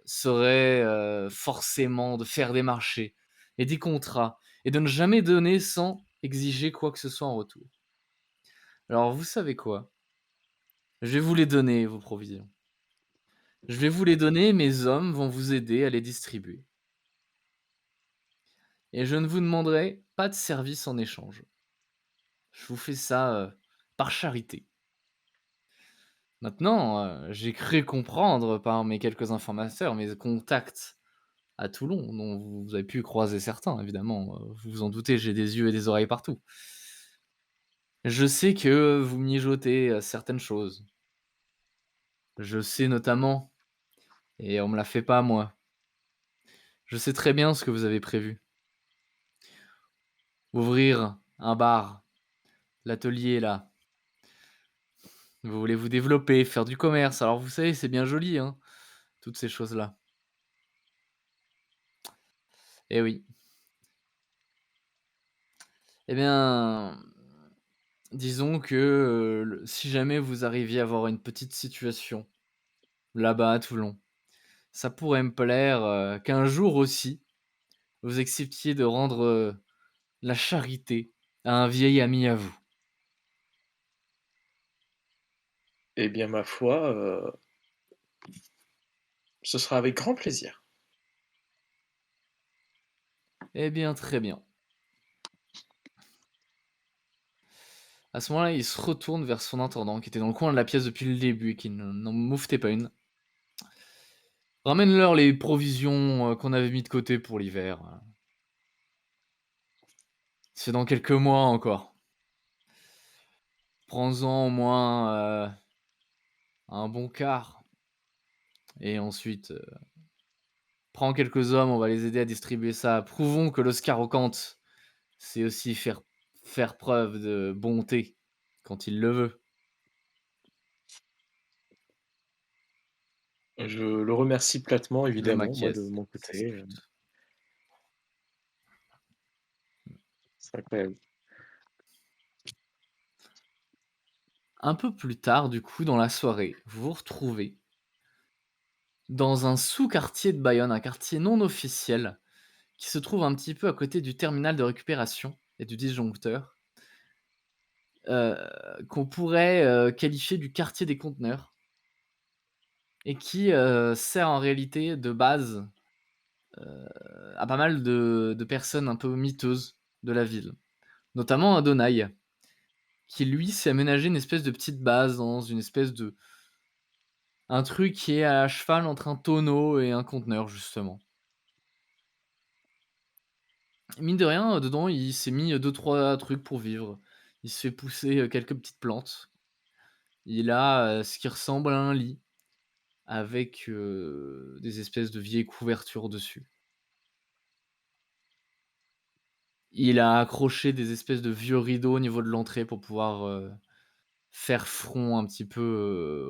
serait forcément de faire des marchés et des contrats et de ne jamais donner sans exiger quoi que ce soit en retour. Alors, vous savez quoi? Je vais vous les donner, vos provisions. Je vais vous les donner, mes hommes vont vous aider à les distribuer. Et je ne vous demanderai pas de service en échange. Je vous fais ça par charité. Maintenant, j'ai cru comprendre par mes quelques informateurs, mes contacts à Toulon, dont vous avez pu croiser certains, évidemment. Vous vous en doutez, j'ai des yeux et des oreilles partout. Je sais que vous mijotez certaines choses. Je sais notamment, et on me la fait pas moi, je sais très bien ce que vous avez prévu. Ouvrir un bar, l'atelier là. Vous voulez vous développer, faire du commerce. Alors vous savez, c'est bien joli, hein, toutes ces choses-là. Eh oui. Eh bien, disons que si jamais vous arriviez à avoir une petite situation là-bas à Toulon, ça pourrait me plaire qu'un jour aussi, vous acceptiez de rendre la charité à un vieil ami à vous. Eh bien, ma foi, ce sera avec grand plaisir. Eh bien, très bien. À ce moment-là, il se retourne vers son intendant qui était dans le coin de la pièce depuis le début et qui n'en mouftait pas une. Ramène-leur les provisions qu'on avait mis de côté pour l'hiver. C'est dans quelques mois encore. Prends-en au moins un bon quart. Et ensuite, prends quelques hommes, on va les aider à distribuer ça. Prouvons que l'Oscar Ocante, c'est aussi faire preuve de bonté quand il le veut. Je le remercie platement, Je évidemment, moi de m'acquiesce. mon Ça côté. scrute. C'est incroyable. Un peu plus tard, du coup, dans la soirée, vous vous retrouvez dans un sous-quartier de Bayonne, un quartier non officiel, qui se trouve un petit peu à côté du terminal de récupération et du disjoncteur, euh, qu'on pourrait qualifier du quartier des conteneurs, et qui sert en réalité de base à pas mal de personnes un peu miteuses de la ville, notamment à Donaï, qui lui s'est aménagé une espèce de petite base dans une espèce de... un truc qui est à cheval entre un tonneau et un conteneur, justement. Mine de rien, dedans, il s'est mis 2-3 trucs pour vivre. Il se fait pousser quelques petites plantes. Il a ce qui ressemble à un lit avec des espèces de vieilles couvertures dessus. Il a accroché des espèces de vieux rideaux au niveau de l'entrée pour pouvoir faire front un petit peu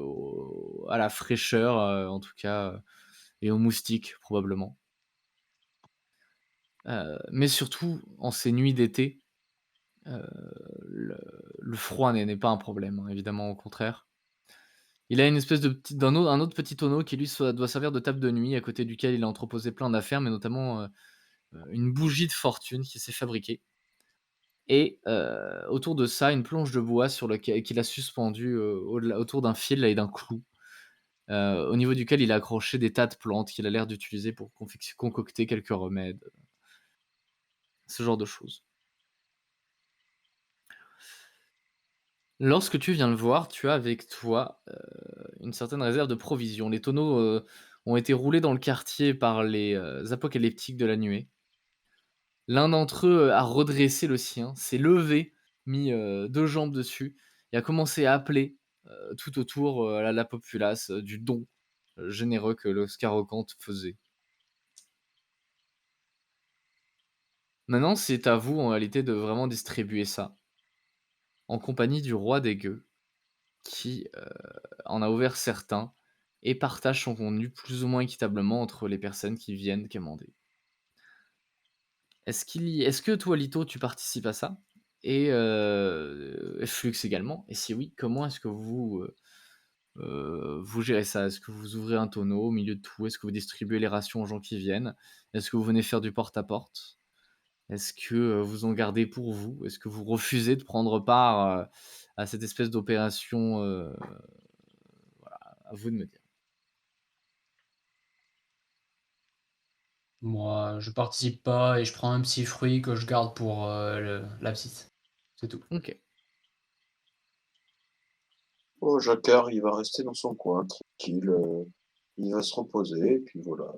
à la fraîcheur, en tout cas, et aux moustiques, probablement. Mais surtout, en ces nuits d'été, euh, le, le froid n'est pas un problème, hein, évidemment, au contraire. Il a une espèce de un autre petit tonneau qui, lui, doit servir de table de nuit, à côté duquel il a entreposé plein d'affaires, mais notamment une bougie de fortune qui s'est fabriquée. Et autour de ça, une planche de bois sur lequel qu'il a suspendue autour d'un fil et d'un clou, au niveau duquel il a accroché des tas de plantes qu'il a l'air d'utiliser pour concocter quelques remèdes, ce genre de choses. Lorsque tu viens le voir, tu as avec toi une certaine réserve de provisions. Les tonneaux ont été roulés dans le quartier par les apocalyptiques de la nuée. L'un d'entre eux a redressé le sien, s'est levé, mis 2 jambes dessus et a commencé à appeler tout autour la populace du don généreux que le Scarocante faisait. Maintenant, c'est à vous en réalité de vraiment distribuer ça, en compagnie du roi des gueux, qui en a ouvert certains et partage son contenu plus ou moins équitablement entre les personnes qui viennent quémander. Est-ce que toi, Lito, tu participes à ça? Et Flux également? Et si oui, comment est-ce que vous gérez ça? Est-ce que vous ouvrez un tonneau au milieu de tout? Est-ce que vous distribuez les rations aux gens qui viennent? Est-ce que vous venez faire du porte-à-porte? Est-ce que vous en gardez pour vous? Est-ce que vous refusez de prendre part à cette espèce d'opération? Voilà, à vous de me dire. Moi, je participe pas et je prends un petit fruit que je garde pour la petite. C'est tout. Ok. Oh, Jacquard, il va rester dans son coin, tranquille. Il va se reposer, et puis voilà.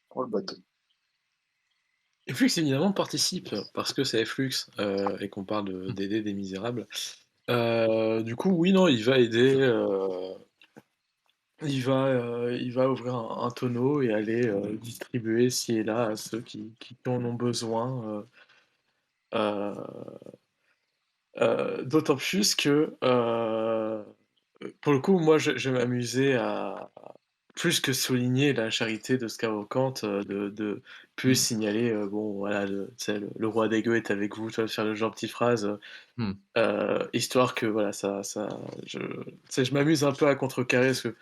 Prends le bateau. Et Flux évidemment participe, parce que c'est Flux, et qu'on parle d'aider des misérables. Du coup, oui, non, il va aider, il va ouvrir un tonneau et aller distribuer ci et là à ceux qui en ont besoin. D'autant plus que, pour le coup, moi, je vais m'amuser à plus que souligner la charité de Scarocante, de plus Mm. signaler, bon, voilà, tu sais, le roi des gueux est avec vous, tu vois, faire le genre de petite phrase, Mm. histoire que, voilà, tu sais, je m'amuse un peu à contrecarrer, parce que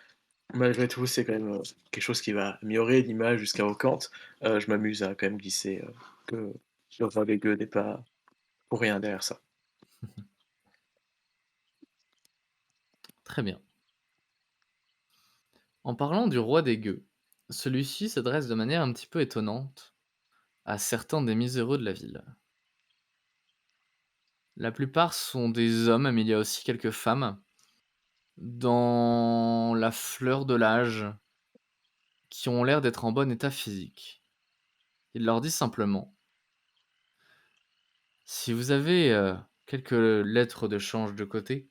malgré tout, c'est quand même quelque chose qui va améliorer l'image du Scarocante. Je m'amuse à quand même glisser que le roi des gueux n'est pas pour rien derrière ça. Très bien. En parlant du roi des gueux, celui-ci s'adresse de manière un petit peu étonnante à certains des miséreux de la ville. La plupart sont des hommes, mais il y a aussi quelques femmes, dans la fleur de l'âge, qui ont l'air d'être en bon état physique. Il leur dit simplement: si vous avez quelques lettres de change de côté,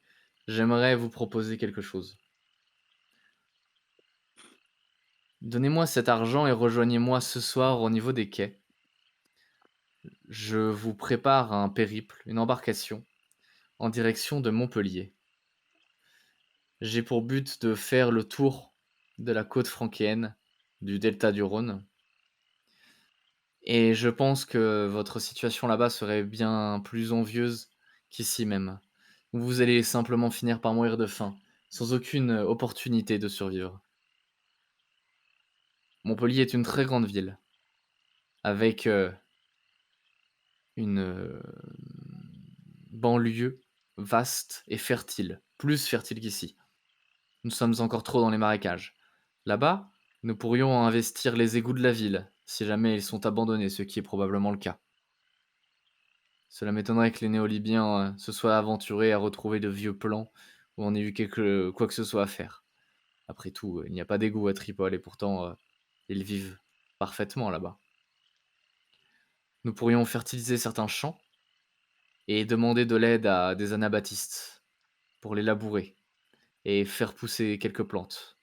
j'aimerais vous proposer quelque chose. Donnez-moi cet argent et rejoignez-moi ce soir au niveau des quais. Je vous prépare un périple, une embarcation, en direction de Montpellier. J'ai pour but de faire le tour de la côte francéenne, du delta du Rhône. Et je pense que votre situation là-bas serait bien plus envieuse qu'ici même. Vous allez simplement finir par mourir de faim, sans aucune opportunité de survivre. Montpellier est une très grande ville, avec une banlieue vaste et fertile, plus fertile qu'ici. Nous sommes encore trop dans les marécages. Là-bas, nous pourrions investir les égouts de la ville, si jamais ils sont abandonnés, ce qui est probablement le cas. Cela m'étonnerait que les néo-libyens se soient aventurés à retrouver de vieux plans où on ait eu quoi que ce soit à faire. Après tout, il n'y a pas d'égout à Tripoli et pourtant, ils vivent parfaitement là-bas. Nous pourrions fertiliser certains champs et demander de l'aide à des anabaptistes pour les labourer et faire pousser quelques plantes.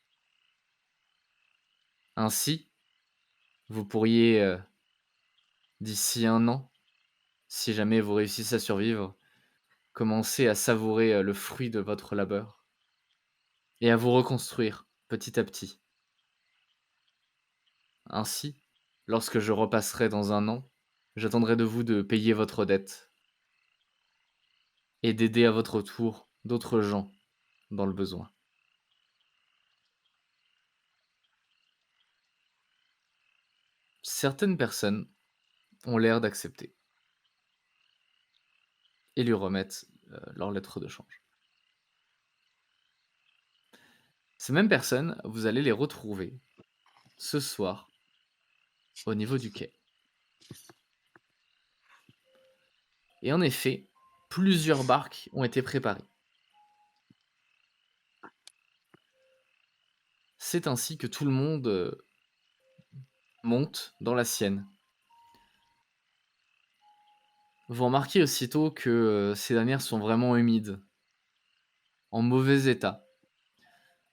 Ainsi, vous pourriez, d'ici 1 an, si jamais vous réussissez à survivre, commencer à savourer le fruit de votre labeur et à vous reconstruire petit à petit. Ainsi, lorsque je repasserai dans 1 an, j'attendrai de vous de payer votre dette et d'aider à votre tour d'autres gens dans le besoin. Certaines personnes ont l'air d'accepter et lui remettent leur lettre de change. Ces mêmes personnes, vous allez les retrouver ce soir au niveau du quai. Et en effet, plusieurs barques ont été préparées. C'est ainsi que tout le monde monte dans la sienne. Vous remarquez aussitôt que ces dernières sont vraiment humides, en mauvais état,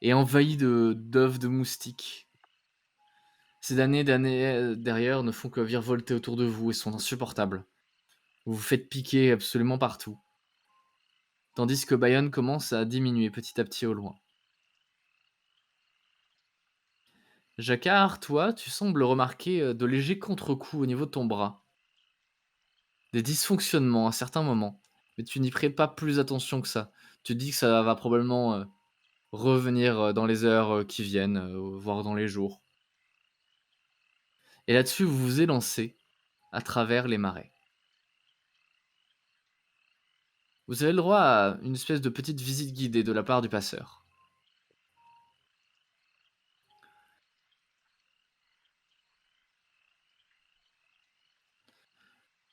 et envahies d'œufs de moustiques. Ces damnés derrière ne font que virevolter autour de vous et sont insupportables. Vous vous faites piquer absolument partout. Tandis que Bayonne commence à diminuer petit à petit au loin. Jacquard, toi, tu sembles remarquer de légers contre-coups au niveau de ton bras. Des dysfonctionnements à certains moments, mais tu n'y prêtes pas plus attention que ça. Tu te dis que ça va probablement revenir dans les heures qui viennent, voire dans les jours. Et là-dessus, vous vous élancez à travers les marais. Vous avez le droit à une espèce de petite visite guidée de la part du passeur.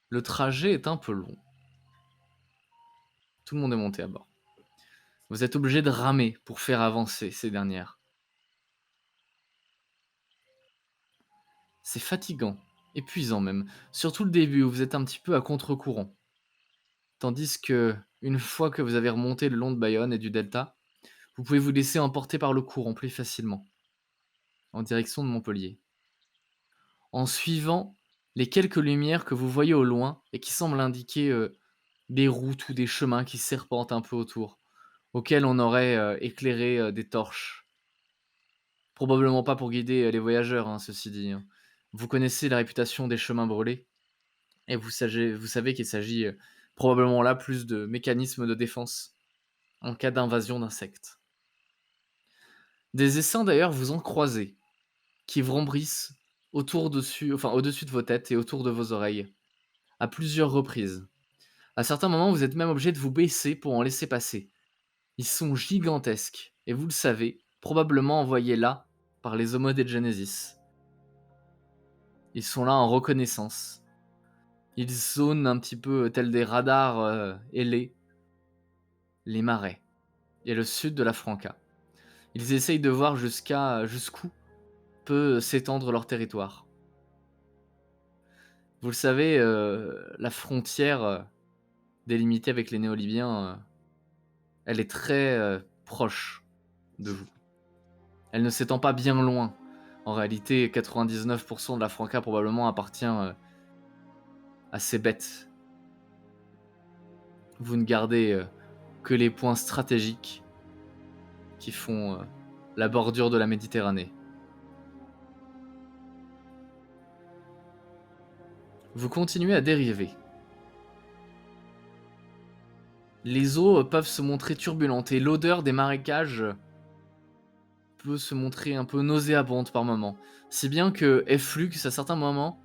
Le trajet est un peu long. Tout le monde est monté à bord. Vous êtes obligé de ramer pour faire avancer ces dernières. C'est fatigant, épuisant même, surtout le début où vous êtes un petit peu à contre-courant. Tandis que, une fois que vous avez remonté le long de Bayonne et du delta, vous pouvez vous laisser emporter par le courant plus facilement, en direction de Montpellier. En suivant les quelques lumières que vous voyez au loin et qui semblent indiquer des routes ou des chemins qui serpentent un peu autour, auxquels on aurait éclairé des torches. Probablement pas pour guider les voyageurs, hein, ceci dit. Hein. Vous connaissez la réputation des chemins brûlés, et vous savez qu'il s'agit probablement là plus de mécanismes de défense en cas d'invasion d'insectes. Des essaims d'ailleurs vous en croisez, qui vrombrissent au-dessus de vos têtes et autour de vos oreilles, à plusieurs reprises. À certains moments, vous êtes même obligé de vous baisser pour en laisser passer. Ils sont gigantesques, et vous le savez, probablement envoyés là par les Homo de Genesis. Ils sont là en reconnaissance. Ils zonent un petit peu tels des radars ailés les marais et le sud de la Franca. Ils essayent de voir jusqu'où peut s'étendre leur territoire. Vous le savez, la frontière délimitée avec les Néo-Libyens, elle est très proche de vous. Elle ne s'étend pas bien loin. En réalité, 99% de la Franca probablement appartient à ces bêtes. Vous ne gardez que les points stratégiques qui font la bordure de la Méditerranée. Vous continuez à dériver. Les eaux peuvent se montrer turbulentes et l'odeur des marécages peut se montrer un peu nauséabonde par moments. Si bien que Flux, à certains moments,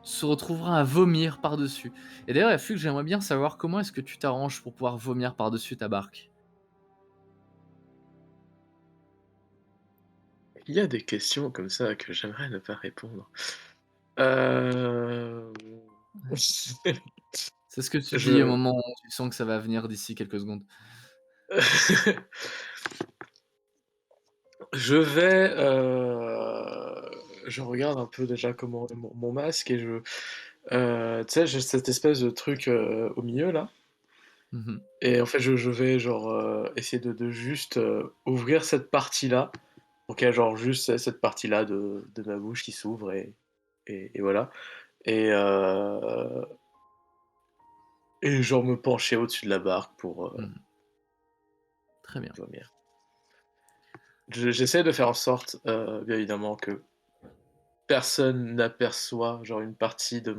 se retrouvera à vomir par-dessus. Et d'ailleurs, Flux, j'aimerais bien savoir comment est-ce que tu t'arranges pour pouvoir vomir par-dessus ta barque. Il y a des questions comme ça que j'aimerais ne pas répondre. Euh... C'est ce que tu Je- dis au moment où tu sens que ça va venir d'ici quelques secondes. Je vais. Je regarde un peu déjà comment mon masque et Tu sais, j'ai cette espèce de truc au milieu là. Mhm. Et en fait, je vais genre essayer de juste ouvrir cette partie-là. Donc, il y a genre juste cette partie-là de ma bouche qui s'ouvre et voilà. Et, euh, et genre me pencher au-dessus de la barque pour Mhm. Très bien. vomir. J'essaie de faire en sorte, bien évidemment, que personne n'aperçoit genre une partie De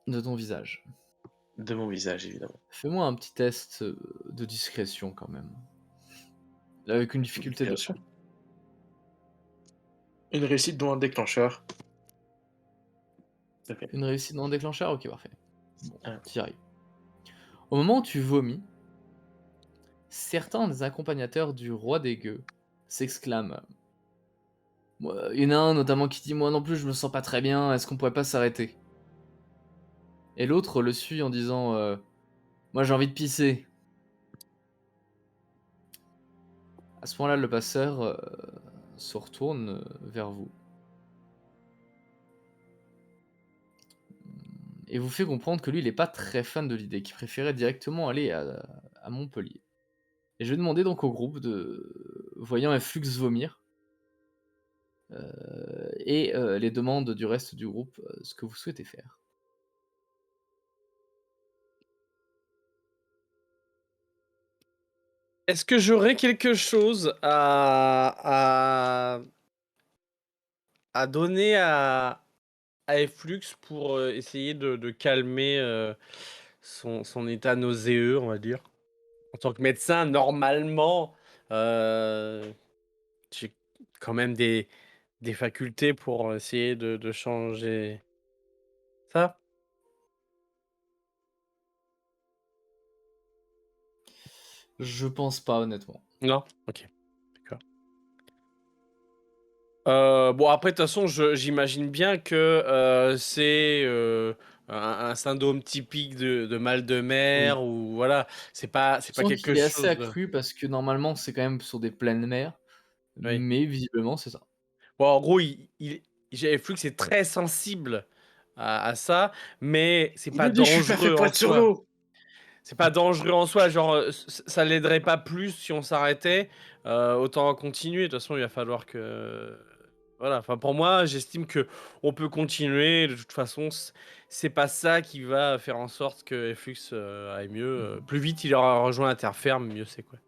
ton visage. de mon visage, évidemment. Fais-moi un petit test de discrétion quand même. Avec une difficulté Bien de sûr. 1. Une réussite dont un déclencheur. Ok. Une réussite dans le déclencheur? Ok, parfait. Bon, Ah. t'y arrives. Au moment où tu vomis, certains des accompagnateurs du roi des gueux s'exclament. Il y en a un notamment qui dit: Moi non plus, je me sens pas très bien, est-ce qu'on pourrait pas s'arrêter? Et l'autre le suit en disant Moi j'ai envie de pisser. À ce moment-là, le passeur se retourne vers vous et vous fait comprendre que lui, il est pas très fan de l'idée, qu'il préférait directement aller à Montpellier. Et je vais demander donc au groupe voyant un flux vomir, et les demandes du reste du groupe, ce que vous souhaitez faire. Est-ce que j'aurais quelque chose à donner à Efflux pour essayer de calmer son état nauséeux, on va dire? En tant que médecin, normalement, j'ai quand même des facultés pour essayer de changer ça. Je pense pas, honnêtement. Non? Ok, d'accord. Bon, après, de toute façon, j'imagine bien que c'est un syndrome typique de mal de Oui. mer, ou voilà, c'est Je pas sens quelque qu'il est assez chose. accru parce que normalement, c'est quand même sur des pleines mers, Oui. mais visiblement, c'est ça. Bon, en gros, Flux est très sensible à ça, mais c'est Il pas me dit, je suis pas fait dangereux pour en être sur soi. l'eau. C'est pas dangereux en soi, genre, ça l'aiderait pas plus si on s'arrêtait. Autant continuer. De toute façon, il va falloir que. Voilà, enfin, pour moi, j'estime que on peut continuer. De toute façon, c'est pas ça qui va faire en sorte que Flux aille mieux. Plus vite il aura rejoint la terre ferme, mieux c'est, quoi.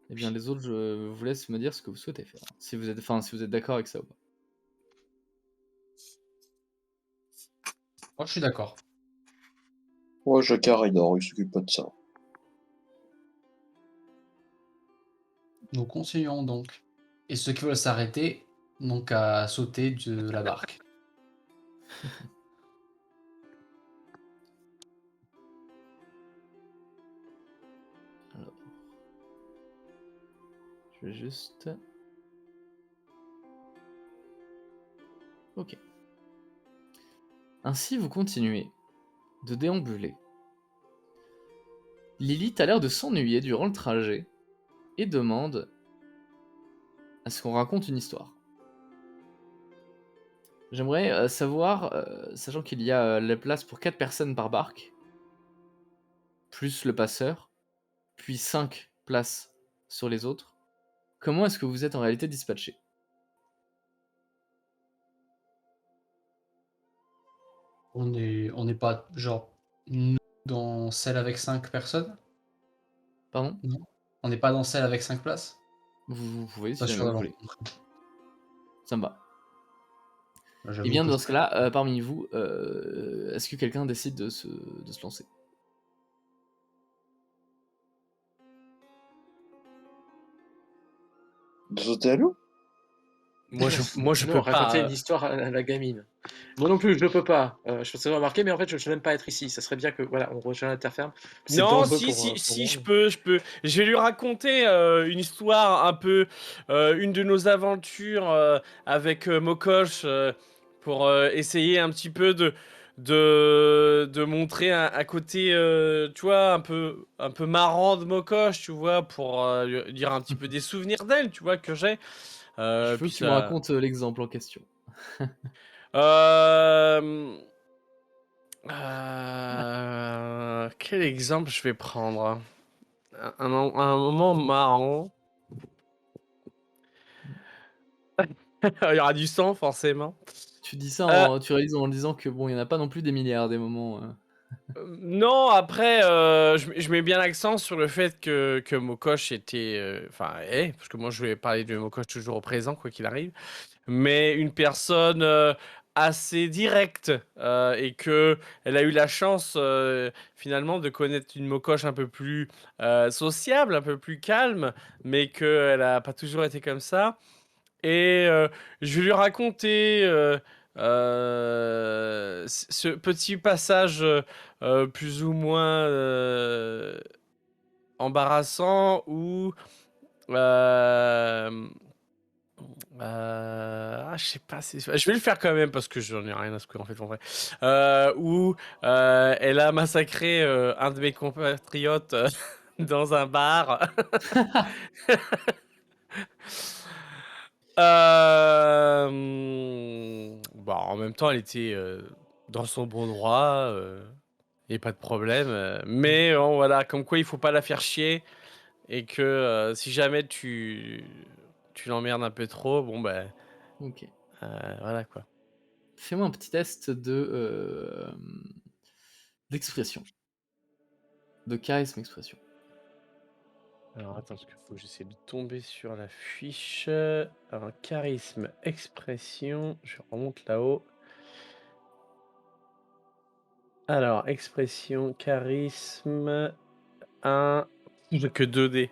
Eh bien, les autres, je vous laisse me dire ce que vous souhaitez faire. Si vous êtes d'accord avec ça ou pas. Moi, je suis d'accord. Ouais, Jacquard, il dort, il s'occupe pas de ça. Nous continuons donc. Et ceux qui veulent s'arrêter n'ont qu'à sauter de la barque. Alors, je vais juste. Ok. Ainsi, vous continuez de déambuler. Lilith a l'air de s'ennuyer durant le trajet et demande à ce qu'on raconte une histoire. J'aimerais savoir, sachant qu'il y a la place pour 4 personnes par barque, plus le passeur, puis 5 places sur les autres, comment est-ce que vous êtes en réalité dispatché? On n'est pas, genre, nous, dans celle avec 5 personnes? Pardon? Non. On n'est pas dans celle avec 5 places? Vous pouvez, si Pas jamais sûr vous d'avoir voulez. compris. Ça me va. Bah, Et j'avoue bien, que dans je- ce cas-là, parmi vous, est-ce que quelqu'un décide de se lancer? De sauter à l'eau? Moi, je Non, peux raconter pas. une histoire à la gamine. Moi non plus, je peux pas. Je faisais remarquer, mais en fait, je n'aime pas être ici. Ça serait bien que, voilà, on rejoigne la terre ferme. C'est Non, dangereux si, pour je moi. peux, je peux. Je vais lui raconter une histoire un peu, une de nos aventures avec Mokosh, pour essayer un petit peu de montrer un côté, tu vois, un peu marrant de Mokosh, tu vois, pour lui dire un petit peu des souvenirs d'elle, tu vois, que j'ai. Je veux Puis que tu me ça. racontes l'exemple en question. Euh... Quel exemple je vais prendre? Un moment marrant. Il y aura du sang, forcément. Tu dis ça, Euh, tu réalises en disant que bon, il y en a pas non plus des milliards des moments. Non, après, je mets bien l'accent sur le fait que Mokosh était... Enfin, parce que moi je vais parler de Mokosh toujours au présent, quoi qu'il arrive, mais une personne assez directe, et que elle a eu la chance finalement de connaître une Mokosh un peu plus sociable, un peu plus calme, mais qu'elle a pas toujours été comme ça. Et je vais lui raconter ce petit passage plus ou moins embarrassant où je sais pas, je vais le faire quand même parce que j'en ai rien à secouer en fait en vrai. Où elle a massacré un de mes compatriotes dans un bar. Bah, en même temps, elle était dans son bon droit, et pas de problème. Mais bon, voilà, comme quoi il faut pas la faire chier et que si jamais tu l'emmerdes un peu trop, bon ben OK. voilà quoi. Fais-moi un petit test d'expression, de charisme expression. Alors attends, parce qu'il faut que j'essaie de tomber sur la fiche. Alors, charisme, expression, je remonte là-haut. Alors, expression, charisme, 1, j'ai que 2 dés.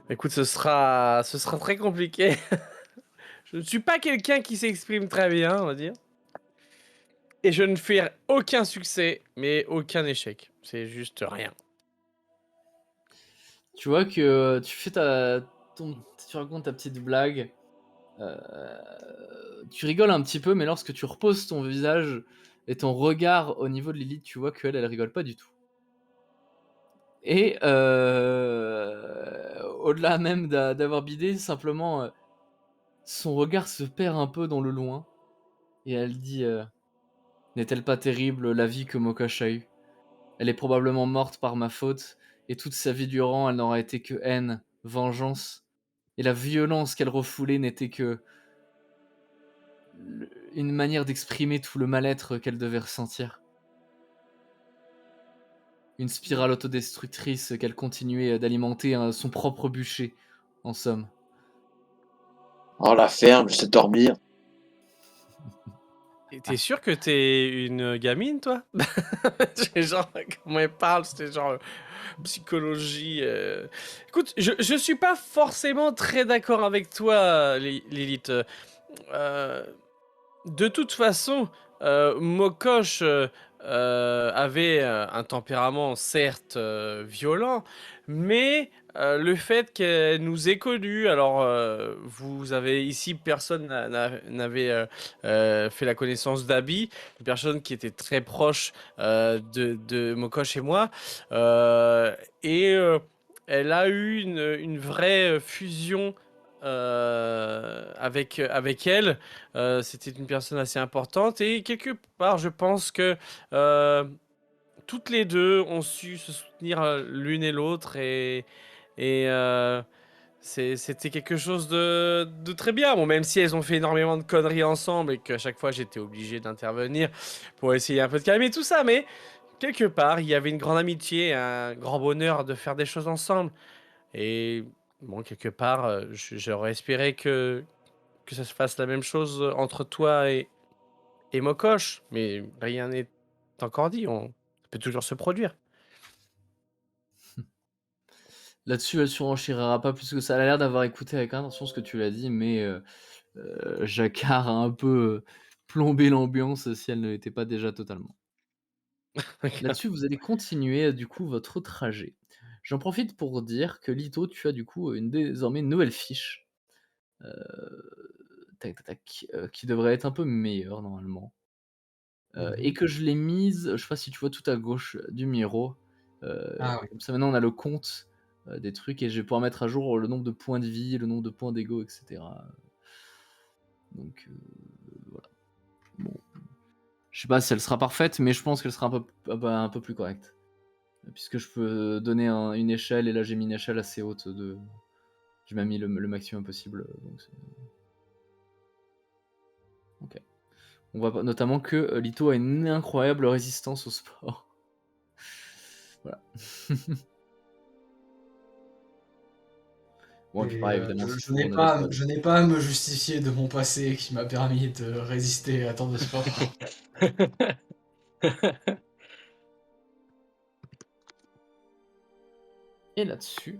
Écoute, ce sera très compliqué. Je ne suis pas quelqu'un qui s'exprime très bien, on va dire. Et je ne fais aucun succès, mais aucun échec. C'est juste rien. Tu vois que tu fais tu racontes ta petite blague, heu, tu rigoles un petit peu, mais lorsque tu reposes ton visage et ton regard au niveau de Lilith, tu vois qu'elle, elle rigole pas du tout. Et au-delà même d'avoir bidé, simplement, son regard se perd un peu dans le loin et elle dit, «N'est-elle pas terrible la vie que Mokash a eue? Elle est probablement morte par ma faute et toute sa vie durant, elle n'aura été que haine, vengeance et la violence qu'elle refoulait n'était que une manière d'exprimer tout le mal-être qu'elle devait ressentir. Une spirale autodestructrice qu'elle continuait d'alimenter, son propre bûcher, en somme.» Oh, la ferme, je sais dormir. Et t'es sûr que t'es une gamine, toi? C'est genre, comment elle parle, c'était genre psychologie. Écoute, je suis pas forcément très d'accord avec toi, Lilith. Euh, de toute façon, Mokosh avait un tempérament certes violent, mais le fait qu'elle nous ait connus, alors vous avez ici personne n'avait fait la connaissance d'Abby, une personne qui était très proche de Mokosh et moi, euh, et elle a eu une vraie fusion avec elle. C'était une personne assez importante et quelque part, je pense que toutes les deux ont su se soutenir l'une et l'autre et c'était quelque chose de très bien. Bon, même si elles ont fait énormément de conneries ensemble et qu'à chaque fois j'étais obligé d'intervenir pour essayer un peu de calmer tout ça, mais quelque part, il y avait une grande amitié, un grand bonheur de faire des choses ensemble. Et bon, quelque part, j'aurais espéré que ça se fasse la même chose entre toi et Mokosh, mais rien n'est encore dit, ça peut toujours se produire. Là-dessus, elle surenchérira pas plus que ça. Elle a l'air d'avoir écouté avec attention ce que tu lui as dit, mais Jacquard a un peu, plombé l'ambiance si elle ne l'était pas déjà totalement. Là-dessus, vous allez continuer, du coup, votre trajet. J'en profite pour dire que Lito, tu as du coup, désormais une nouvelle fiche, tac tac tac, qui devrait être un peu meilleure normalement, et que je l'ai mise, je sais pas si tu vois tout à gauche du Miro, Ah oui. comme ça maintenant on a le compte, des trucs et je vais pouvoir mettre à jour le nombre de points de vie, le nombre de points d'ego et cetera, donc voilà. Je sais pas si elle sera parfaite, mais je pense qu'elle sera un peu plus correcte. Puisque je peux donner une échelle, et là j'ai mis une échelle assez haute de. J'ai même mis le maximum possible. Donc ok. On voit notamment que Lito a une incroyable résistance au sport. Voilà. Bon, et puis pareil, évidemment, si je tu n'ai tournes pas, les je n'ai pas à me justifier de mon passé qui m'a permis de résister à tant de sport. Et là-dessus,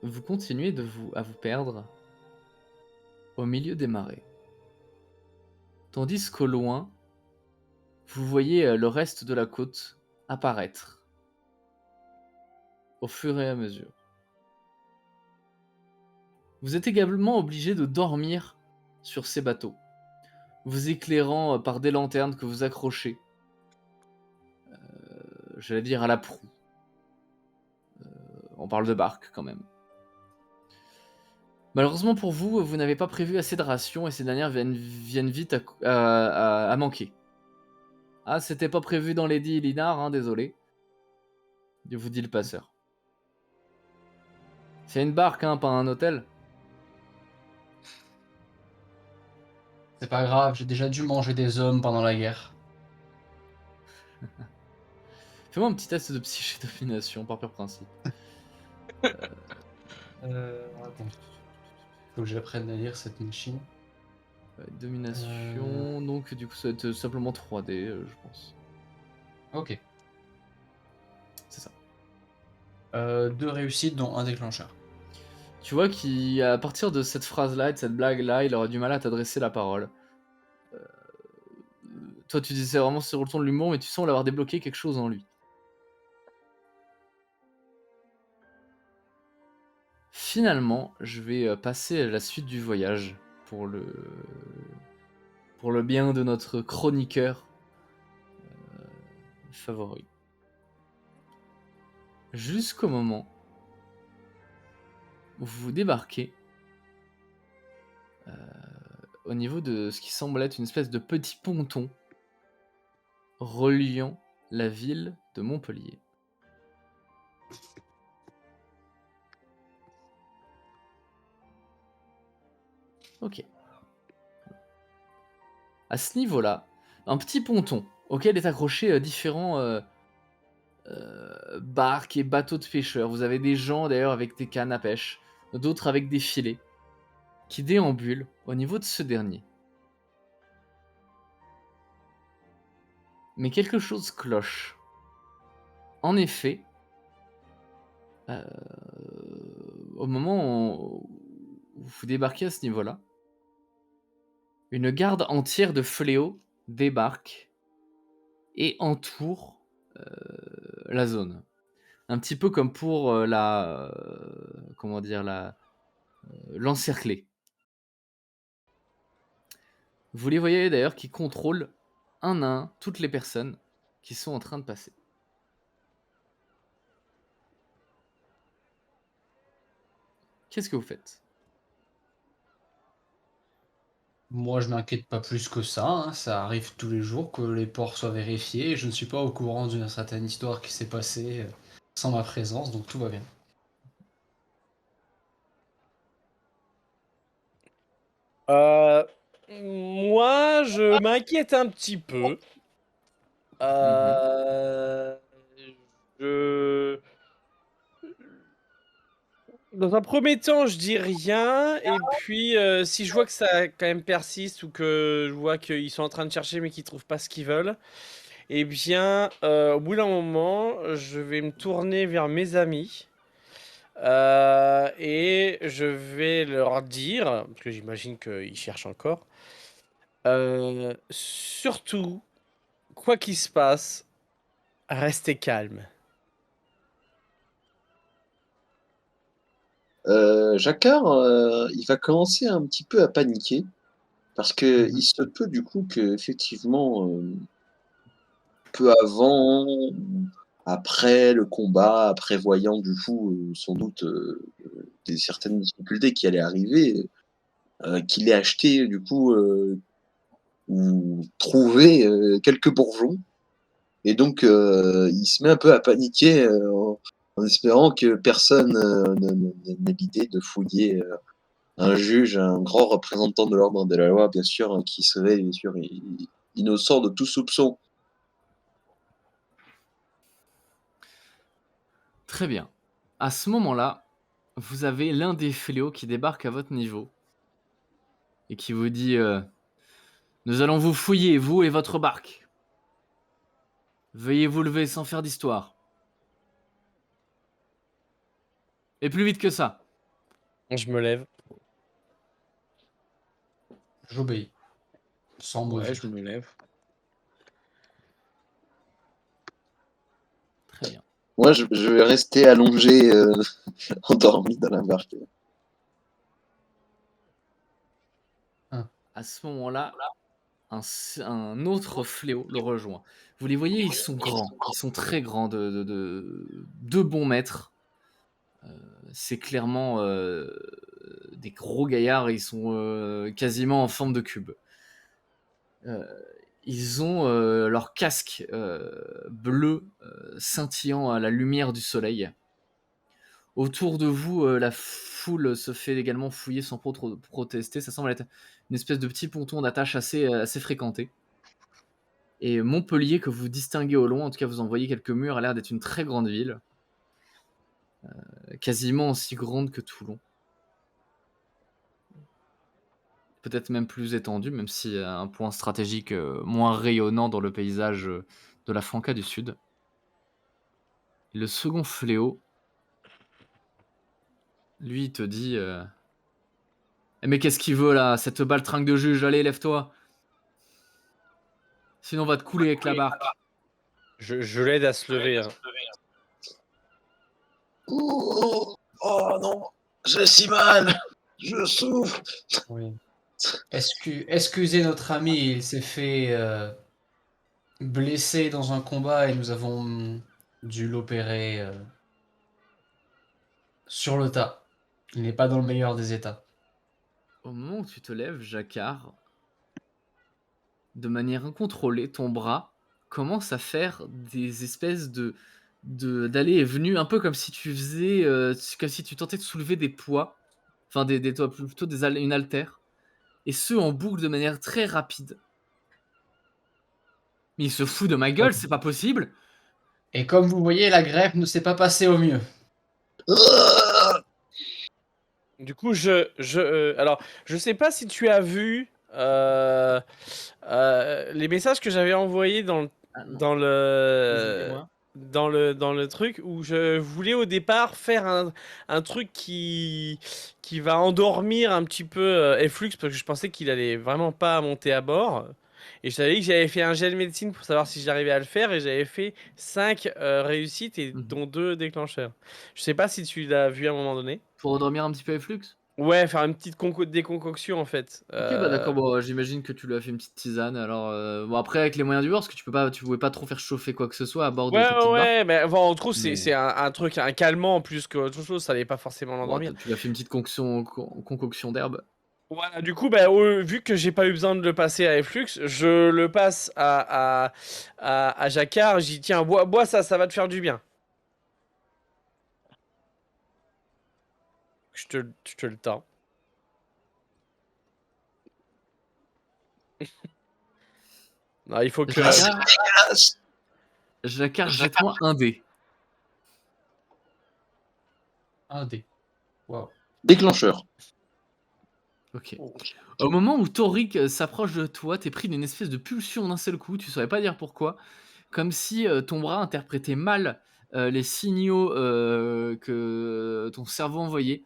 vous continuez à vous perdre au milieu des marais. Tandis qu'au loin, vous voyez le reste de la côte apparaître au fur et à mesure. Vous êtes également obligé de dormir sur ces bateaux, vous éclairant par des lanternes que vous accrochez, j'allais dire à la proue. On parle de barque quand même. Malheureusement pour vous, vous n'avez pas prévu assez de rations et ces dernières viennent vite à manquer. Ah, c'était pas prévu dans les dits, Linar, hein, désolé. Je vous dis le passeur. C'est une barque, hein, pas un hôtel. C'est pas grave, j'ai déjà dû manger des hommes pendant la guerre. Fais-moi un petit test de psyché domination par pur principe. Attends. Faut que j'apprenne à lire cette machine. Domination, donc du coup ça va être simplement 3D, je pense. Ok. C'est ça. 2 réussites dont un déclencheur. Tu vois qu'à partir de cette phrase-là et de cette blague-là, il aura du mal à t'adresser la parole. Toi tu disais vraiment sur le ton de l'humour, mais tu sens l'avoir débloqué quelque chose en lui. Finalement, je vais passer à la suite du voyage pour le bien de notre chroniqueur favori. Jusqu'au moment où vous débarquez au niveau de ce qui semble être une espèce de petit ponton reliant la ville de Montpellier. Ok. À ce niveau-là, un petit ponton auquel est accroché différents barques et bateaux de pêcheurs. Vous avez des gens d'ailleurs avec des cannes à pêche, d'autres avec des filets, qui déambulent au niveau de ce dernier. Mais quelque chose cloche. En effet, au moment où vous débarquez à ce niveau-là, une garde entière de fléaux débarque et entoure la zone. Un petit peu comme pour l'encercler. Vous les voyez d'ailleurs qui contrôlent un à un toutes les personnes qui sont en train de passer. Qu'est-ce que vous faites? Moi, je m'inquiète pas plus que ça, hein. Ça arrive tous les jours que les ports soient vérifiés. Et je ne suis pas au courant d'une certaine histoire qui s'est passée sans ma présence, donc tout va bien. Moi, je m'inquiète un petit peu. Je... Dans un premier temps, je dis rien, et puis si je vois que ça quand même persiste ou que je vois qu'ils sont en train de chercher mais qu'ils trouvent pas ce qu'ils veulent, eh bien, au bout d'un moment, je vais me tourner vers mes amis et je vais leur dire, parce que j'imagine qu'ils cherchent encore, surtout, quoi qu'il se passe, restez calme. Jacquard, il va commencer un petit peu à paniquer parce que il se peut du coup que effectivement, peu avant ou après le combat, prévoyant du coup, sans doute, certaines difficultés qui allaient arriver, qu'il ait acheté du coup, ou trouver quelques bourgeons. Et donc, il se met un peu à paniquer en espérant que personne n'ait l'idée de fouiller un juge, un grand représentant de l'ordre de la loi, bien sûr, qui serait bien sûr innocent de tout soupçon. Très bien. À ce moment-là, vous avez l'un des fléaux qui débarque à votre niveau et qui vous dit nous allons vous fouiller, vous et votre barque. Veuillez vous lever sans faire d'histoire. Et plus vite que ça. Je me lève. J'obéis. Sans mot Ouais, dire. je me lève. Très bien. Moi, je vais rester allongé, endormi dans la barque. À ce moment-là, un autre fléau le rejoint. Vous les voyez, ils sont grands. Ils sont très grands, de 2 bons mètres. C'est clairement des gros gaillards. Ils sont quasiment en forme de cube. Ils ont leur casque bleu scintillant à la lumière du soleil. Autour de vous, la foule se fait également fouiller sans trop protester. Ça semble être une espèce de petit ponton d'attache assez fréquenté. Et Montpellier, que vous distinguez au loin, en tout cas vous en voyez quelques murs, a l'air d'être une très grande ville. Quasiment aussi grande que Toulon. Peut-être même plus étendue, même si un point stratégique moins rayonnant dans le paysage de la Franca du Sud. Et le second fléau, lui, il te dit Eh, mais qu'est-ce qu'il veut là, cette baltringue de juge? Allez, lève-toi. Sinon, on va te couler avec la barque. Je l'aide à se lever. Hein. Oh non, j'ai si mal, je souffre. Oui. Excusez notre ami, il s'est fait blesser dans un combat et nous avons dû l'opérer sur le tas. Il n'est pas dans le meilleur des états. Au moment où tu te lèves, Jacquard, de manière incontrôlée, ton bras commence à faire des espèces d'aller et venue, un peu comme si tu faisais, comme si tu tentais de soulever des poids, enfin plutôt une haltère, et ce en boucle de manière très rapide. Mais il se fout de ma gueule, c'est pas possible. Et comme vous voyez, la greffe ne s'est pas passée au mieux. Du coup, alors, je sais pas si tu as vu les messages que j'avais envoyés Ah non. dans le, Excusez-moi. dans le truc où je voulais au départ faire un truc qui va endormir un petit peu Efflux parce que je pensais qu'il allait vraiment pas monter à bord. Et je savais que j'avais fait un jet de médecine pour savoir si j'arrivais à le faire et j'avais fait 5 réussites et dont 2 déclencheurs. Je sais pas si tu l'as vu à un moment donné. Pour endormir un petit peu les flux. Ouais, faire une petite déconcoction en fait. Ok, bah d'accord, bon, j'imagine que tu lui as fait une petite tisane. Alors, bon, après, avec les moyens du bord, parce que tu pouvais pas trop faire chauffer quoi que ce soit à bord de Ouais, ta petite barque. ouais, mais enfin, on trouve Mais- c'est un truc, un calmant plus qu'autre chose, ça allait pas forcément Bon, l'endormir. tu lui as fait une petite concoction d'herbe. Voilà, du coup, bah, vu que j'ai pas eu besoin de le passer à Efflux, je le passe à Jacquard, j'ai dit tiens, bois ça, ça va te faire du bien. Je te le tends. Non, il faut que... Jacquard, jette-moi un dé. Un dé. Waouh. Déclencheur. Ok. Au moment où Toric s'approche de toi, t'es pris d'une espèce de pulsion d'un seul coup, tu saurais pas dire pourquoi, comme si ton bras interprétait mal les signaux que ton cerveau envoyait,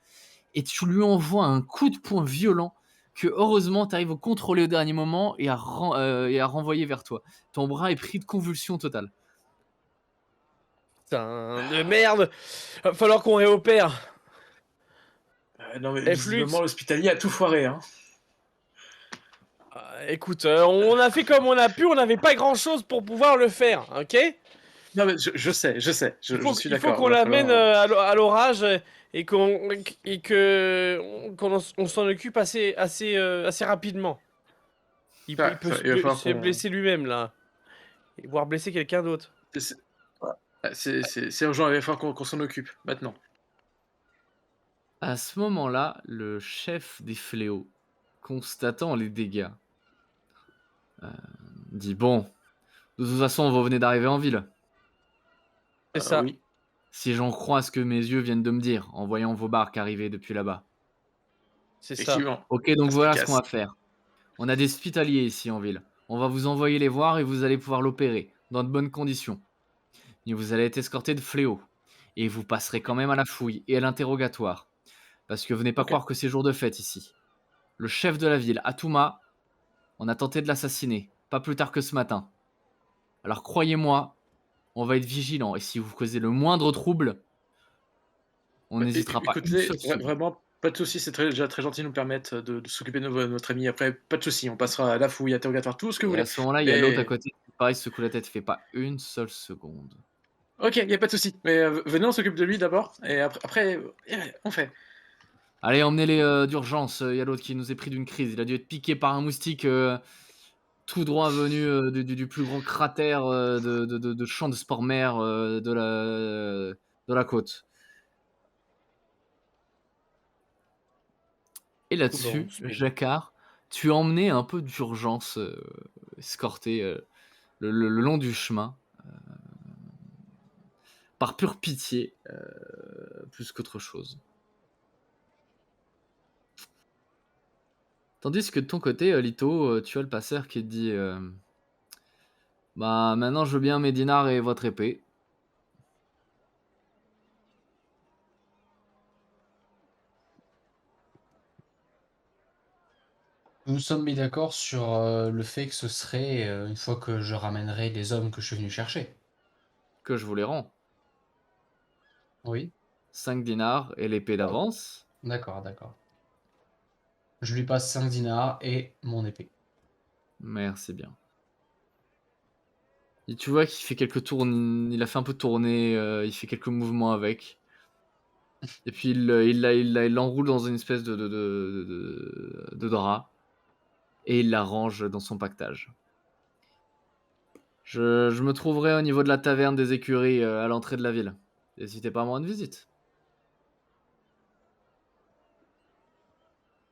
et tu lui envoies un coup de poing violent que heureusement tu arrives à contrôler au dernier moment et à renvoyer vers toi. Ton bras est pris de convulsions totales. Putain de merde. Va falloir qu'on réopère. Non, mais Efflux. visiblement, l'hospitalier a tout foiré. Hein. Écoute, on a fait comme on a pu, on n'avait pas grand chose pour pouvoir le faire, ok? Non, mais je sais, je suis Il faut d'accord. qu'on va l'amène falloir- à l'orage et qu'on on s'en occupe assez rapidement. Il peut il va falloir se qu'on... blesser lui-même là. Et voire blesser quelqu'un d'autre. C'est c'est urgent, il va falloir qu'on s'en occupe maintenant. À ce moment-là, le chef des fléaux, constatant les dégâts, dit bon, de toute façon, vous venez d'arriver en ville. C'est ça. Oui. Si j'en crois ce que mes yeux viennent de me dire en voyant vos barques arriver depuis là-bas. C'est ça. Effectivement. Ok, donc Ça voilà ce casse. qu'on va faire. On a des hospitaliers ici en ville. On va vous envoyer les voir et vous allez pouvoir l'opérer dans de bonnes conditions. Et vous allez être escorté de fléaux. Et vous passerez quand même à la fouille et à l'interrogatoire. Parce que venez pas Ok. croire que c'est jour de fête ici. Le chef de la ville, Atuma, on a tenté de l'assassiner, pas plus tard que ce matin. Alors croyez-moi, on va être vigilant. Et si vous causez le moindre trouble, on n'hésitera pas une Écoutez, seule seconde. vraiment, pas de soucis, c'est déjà très gentil de nous permettre de s'occuper de notre ami. Après, pas de soucis, on passera à la fouille, interrogatoire, tout ce que vous Et voulez. à ce moment-là, il y a l'autre à Mais... côté qui, pareil, se secoue la tête. Fait pas une seule seconde. Ok, il n'y a pas de souci. Mais venez, on s'occupe de lui d'abord. Et après, on fait. Allez, emmenez-les d'urgence. Il y a l'autre qui nous est pris d'une crise. Il a dû être piqué par un moustique tout droit venu du plus grand cratère de champ de sport mer de la côte. Et là-dessus, Bon, speed. Jacquard, tu es emmené un peu d'urgence, escorté le long du chemin, par pure pitié, plus qu'autre chose. Tandis que de ton côté, Lito, tu as le passeur qui te dit bah maintenant je veux bien mes dinars et votre épée. Nous nous sommes mis d'accord sur le fait que ce serait une fois que je ramènerai les hommes que je suis venu chercher. Que je vous les rends. Oui, 5 dinars et l'épée d'avance. d'accord, d'accord. Je lui passe 5 dinars et mon épée. Merci bien. Et tu vois qu'il fait quelques tours, il a fait un peu tourner, il fait quelques mouvements avec. Et puis il l'enroule dans une espèce de drap. Et il la range dans son pactage. Je me trouverai au niveau de la taverne des écuries à l'entrée de la ville. N'hésitez pas à me rendre visite.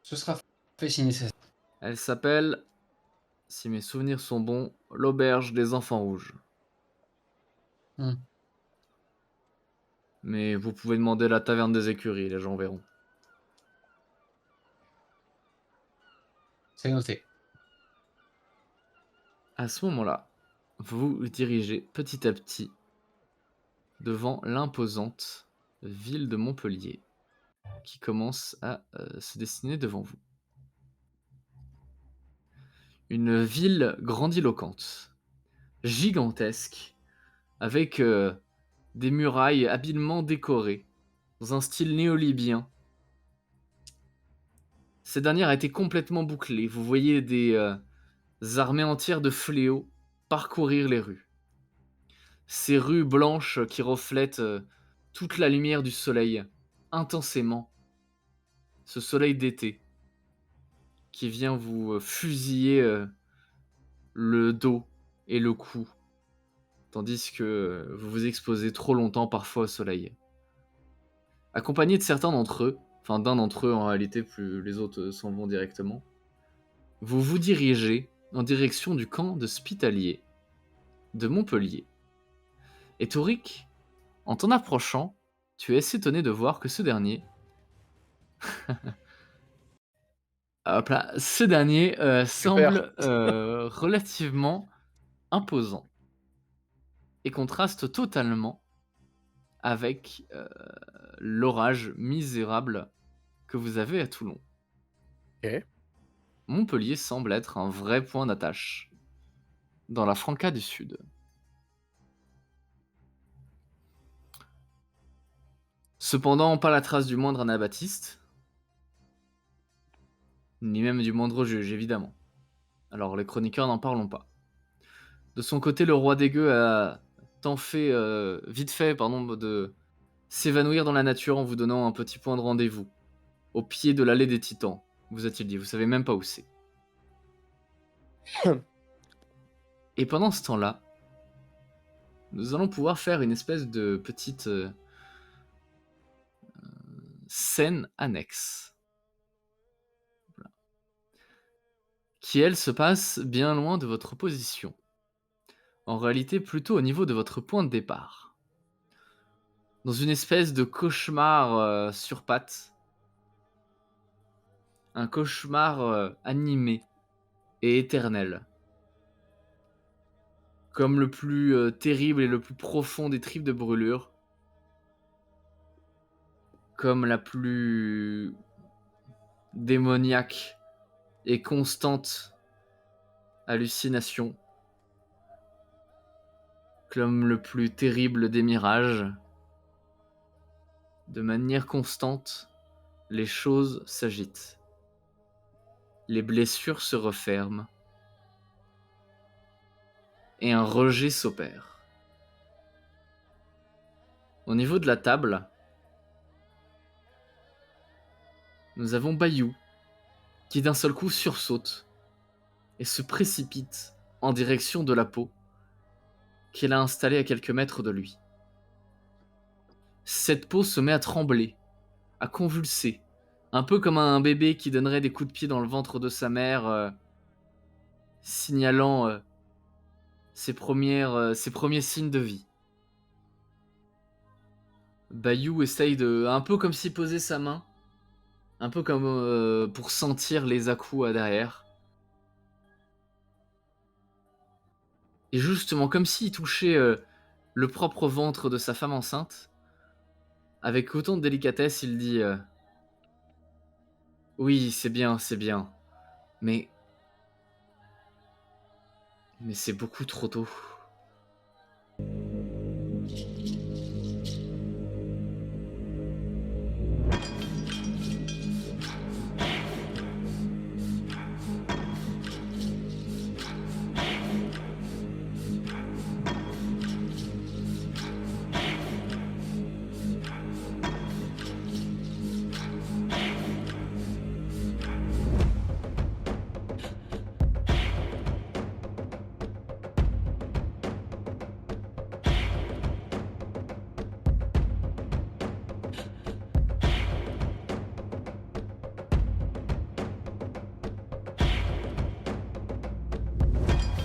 Ce sera fait si nécessaire. Elle s'appelle, si mes souvenirs sont bons, l'auberge des enfants rouges. Hmm. Mais vous pouvez demander la taverne des écuries, les gens verront. C'est noté. À ce moment-là, vous vous dirigez petit à petit devant l'imposante ville de Montpellier qui commence à se dessiner devant vous. Une ville grandiloquente, gigantesque, avec des murailles habilement décorées, dans un style néo-libyen. Cette dernière a été complètement bouclée. Vous voyez des armées entières de fléaux parcourir les rues. Ces rues blanches qui reflètent toute la lumière du soleil, intensément. Ce soleil d'été qui vient vous fusiller le dos et le cou, tandis que vous vous exposez trop longtemps parfois au soleil. Accompagné de certains d'entre eux, enfin d'un d'entre eux en réalité, plus les autres s'en vont directement, vous vous dirigez en direction du camp de Spitalier de Montpellier. Et Tauric, en t'en approchant, tu es assez étonné de voir que ce dernier... Hop là, ce dernier semble relativement imposant et contraste totalement avec l'orage misérable que vous avez à Toulon. Ok. Montpellier semble être un vrai point d'attache dans la Franca du Sud. Cependant, pas la trace du moindre anabaptiste, ni même du moindre juge, évidemment. Alors les chroniqueurs n'en parlons pas. De son côté, le roi des gueux a vite fait, de s'évanouir dans la nature en vous donnant un petit point de rendez-vous, au pied de l'allée des Titans, vous a-t-il dit. Vous savez même pas où c'est. Et pendant ce temps-là, nous allons pouvoir faire une espèce de petite scène annexe. Voilà. Qui, elle, se passe bien loin de votre position. En réalité, plutôt au niveau de votre point de départ. Dans une espèce de cauchemar sur pattes. Un cauchemar animé et éternel. Comme le plus terrible et le plus profond des tripes de brûlure. Comme la plus démoniaque et constante hallucination. Comme le plus terrible des mirages. De manière constante, les choses s'agitent. Les blessures se referment. Et un rejet s'opère. Au niveau de la table, nous avons Bayou, qui d'un seul coup sursaute et se précipite en direction de la peau qu'il a installée à quelques mètres de lui. Cette peau se met à trembler, à convulser, un peu comme un bébé qui donnerait des coups de pied dans le ventre de sa mère, signalant ses premiers signes de vie. Bayou essaye de, un peu comme s'il posait sa main, un peu comme pour sentir les à-coups derrière. Et justement, comme s'il touchait le propre ventre de sa femme enceinte, avec autant de délicatesse, il dit oui, c'est bien, mais c'est beaucoup trop tôt.